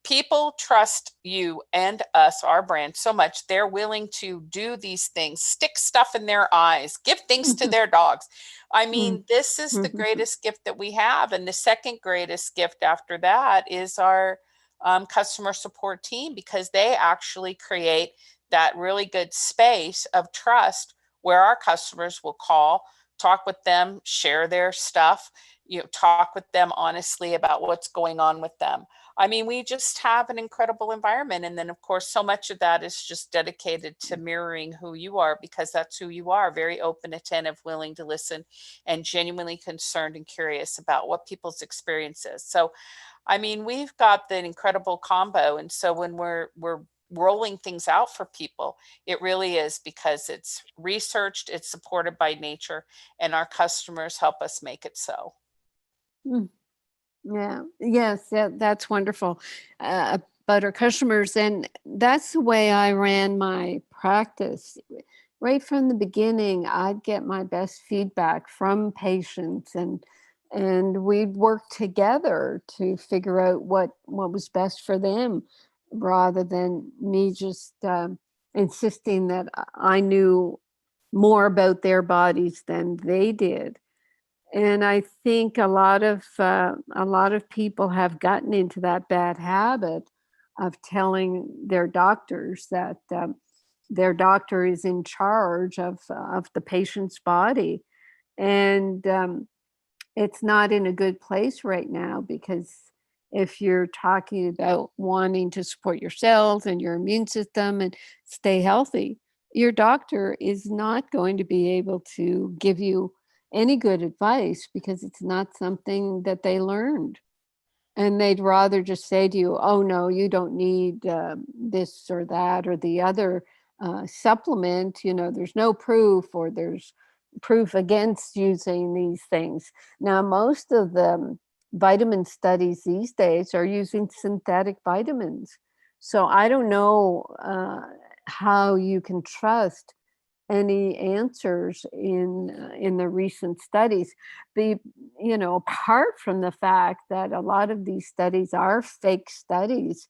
Speaker 2: People trust you and us, our brand, so much. They're willing to do these things, stick stuff in their eyes, give things to their dogs. I mean, this is the greatest gift that we have. And the second greatest gift after that is our customer support team, because they actually create that really good space of trust where our customers will call, talk with them, share their stuff, talk with them honestly about what's going on with them. I mean, we just have an incredible environment. And then, of course, so much of that is just dedicated to mirroring who you are, because that's who you are, very open, attentive, willing to listen, and genuinely concerned and curious about what people's experience is. So, I mean, we've got the incredible combo. And so when we're rolling things out for people, it really is because it's researched, it's supported by nature, and our customers help us make it so.
Speaker 3: Yeah, yes, that's wonderful. But our customers, and that's the way I ran my practice. Right from the beginning, I'd get my best feedback from patients, and we'd work together to figure out what was best for them, rather than me just insisting that I knew more about their bodies than they did. And I think a lot of people have gotten into that bad habit of telling their doctors that their doctor is in charge of the patient's body, and it's not in a good place right now, because if you're talking about wanting to support your cells and your immune system and stay healthy, your doctor is not going to be able to give you any good advice, because it's not something that they learned. And they'd rather just say to you, oh no, you don't need this or that or the other supplement, there's no proof, or there's proof against using these things. Now, most of the vitamin studies these days are using synthetic vitamins. So I don't know how you can trust any answers in the recent studies. Apart from the fact that a lot of these studies are fake studies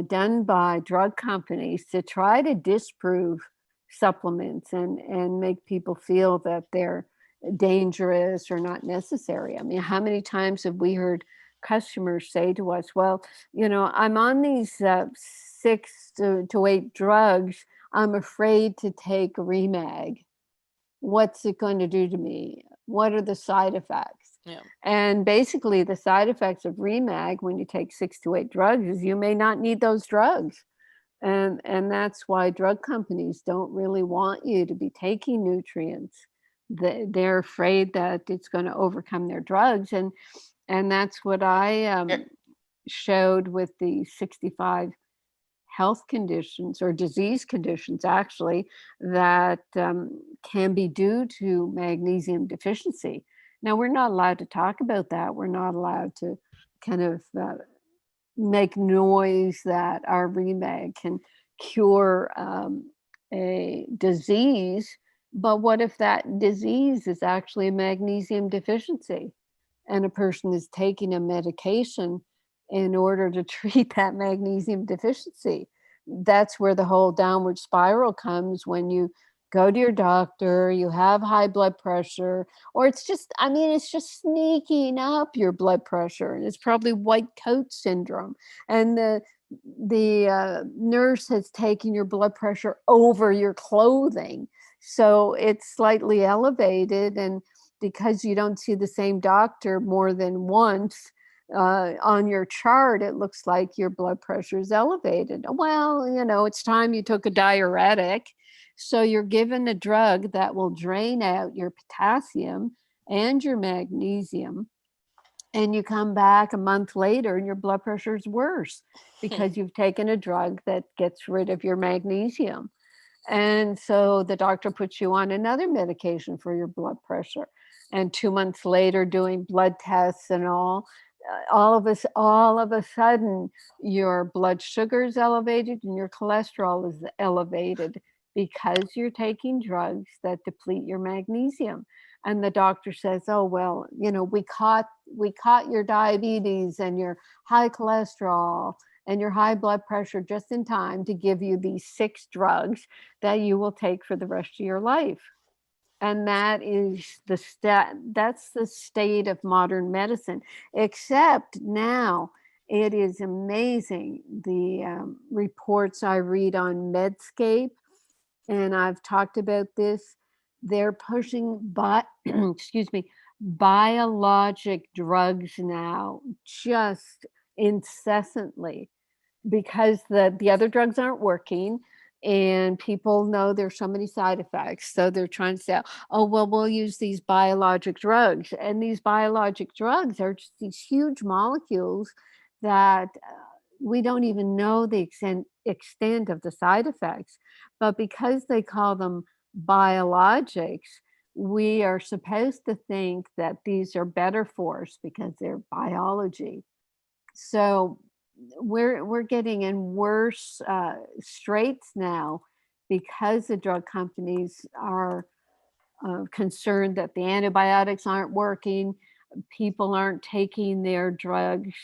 Speaker 3: done by drug companies to try to disprove supplements and make people feel that they're dangerous or not necessary. I mean, how many times have we heard customers say to us, well, I'm on these 6 to 8 drugs. I'm afraid to take ReMag. What's it going to do to me? What are the side effects?
Speaker 2: Yeah.
Speaker 3: And basically the side effects of ReMag when you take 6 to 8 drugs is you may not need those drugs. And that's why drug companies don't really want you to be taking nutrients. They're afraid that it's going to overcome their drugs. And that's what I showed with the 65 health conditions or disease conditions actually that can be due to magnesium deficiency. Now, we're not allowed to talk about that. We're not allowed to kind of make noise that our remag can cure a disease. But what if that disease is actually a magnesium deficiency and a person is taking a medication in order to treat that magnesium deficiency? That's where the whole downward spiral comes when you go to your doctor, you have high blood pressure, or it's just sneaking up your blood pressure. And it's probably white coat syndrome. And the nurse has taken your blood pressure over your clothing. So it's slightly elevated. And because you don't see the same doctor more than once, on your chart, it looks like your blood pressure is elevated. Well, it's time you took a diuretic. So you're given a drug that will drain out your potassium and your magnesium. And you come back a month later and your blood pressure is worse because you've taken a drug that gets rid of your magnesium. And so the doctor puts you on another medication for your blood pressure. And 2 months later, doing blood tests and all of a sudden, your blood sugar is elevated and your cholesterol is elevated because you're taking drugs that deplete your magnesium. And the doctor says, oh, well, we caught your diabetes and your high cholesterol and your high blood pressure just in time to give you these 6 drugs that you will take for the rest of your life. And that is that's the state of modern medicine, except now it is amazing. The reports I read on Medscape, and I've talked about this, they're pushing biologic drugs now just incessantly because the other drugs aren't working. And people know there's so many side effects. So they're trying to say, oh, well, we'll use these biologic drugs. And these biologic drugs are just these huge molecules that we don't even know the extent of the side effects. But because they call them biologics, we are supposed to think that these are better for us because they're biology. So we're getting in worse straits now because the drug companies are concerned that the antibiotics aren't working. People aren't taking their drugs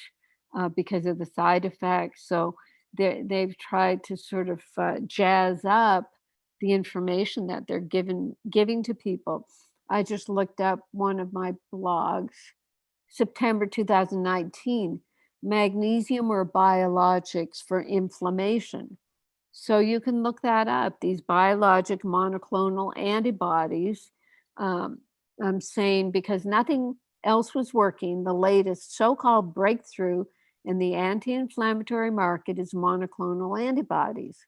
Speaker 3: because of the side effects. So they've tried to sort of jazz up the information that they're giving to people. I just looked up one of my blogs, September 2019. Magnesium or biologics for inflammation. So you can look that up. These biologic monoclonal antibodies, I'm saying because nothing else was working, the latest so-called breakthrough in the anti-inflammatory market is monoclonal antibodies.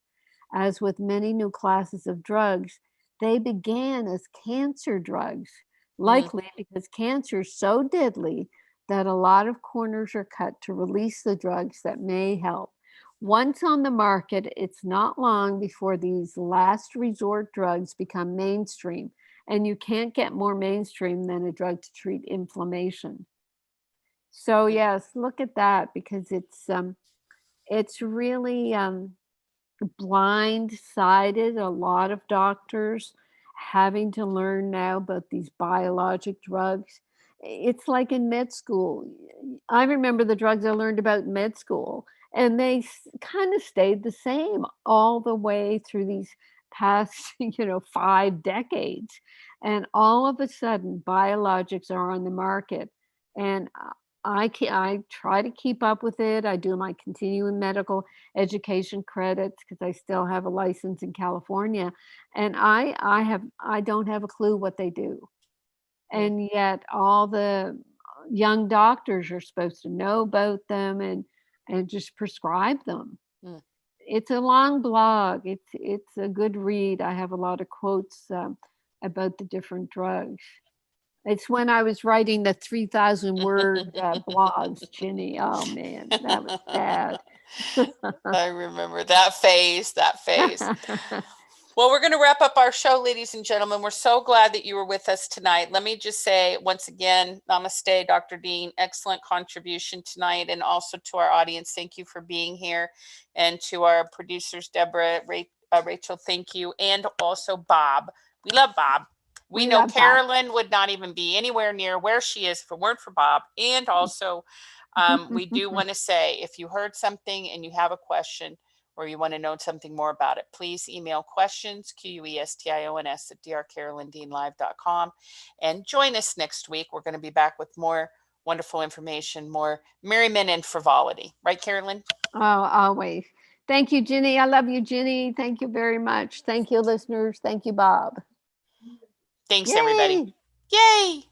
Speaker 3: As with many new classes of drugs, they began as cancer drugs, likely because cancer is so deadly that a lot of corners are cut to release the drugs that may help. Once on the market, it's not long before these last resort drugs become mainstream. And you can't get more mainstream than a drug to treat inflammation. So yes, look at that because it's really blindsided a lot of doctors having to learn now about these biologic drugs. It's like in med school. I remember the drugs I learned about in med school, and they kind of stayed the same all the way through these past, 5 decades. And all of a sudden, biologics are on the market. And I try to keep up with it. I do my continuing medical education credits because I still have a license in California. And I don't have a clue what they do. And yet all the young doctors are supposed to know about them and just prescribe them. It's a long blog. It's a good read. I have a lot of quotes about the different drugs. It's when I was writing the 3,000 word blogs, Ginny. Oh man, that was bad.
Speaker 2: I remember that phase. Well, we're going to wrap up our show, ladies and gentlemen. We're so glad that you were with us tonight. Let me just say once again, namaste, Dr. Dean. Excellent contribution tonight. And also to our audience, thank you for being here. And to our producers, Deborah, Rachel, thank you. And also Bob. We love Bob. We know Carolyn would not even be anywhere near where she is if it weren't for Bob. And also, we do want to say, if you heard something and you have a question, or you want to know something more about it, please email questions, questions, at drcarolyndeanlive.com. And join us next week. We're going to be back with more wonderful information, more merriment and frivolity. Right, Carolyn?
Speaker 3: Oh, always. Thank you, Ginny. I love you, Ginny. Thank you very much. Thank you, listeners. Thank you, Bob.
Speaker 2: Thanks,
Speaker 3: Yay!
Speaker 2: everybody. Yay!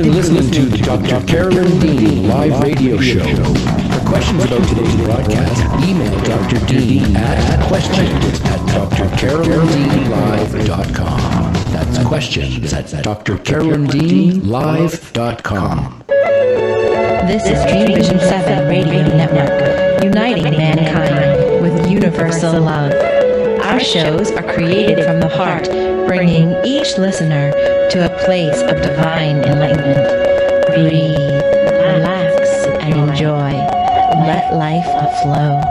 Speaker 1: Listening to the Dr. Carolyn Dean live radio show. For questions about today's broadcast, email Dr. Dean at questions@drcarolyndeanlive.com. That's questions at drcarolyndeanlive.com.
Speaker 7: This is Dream Vision 7 Radio Network, uniting mankind with universal love. Our shows are created from the heart, bringing each listener to a place of divine enlightenment. Breathe, relax, and enjoy. Let life flow.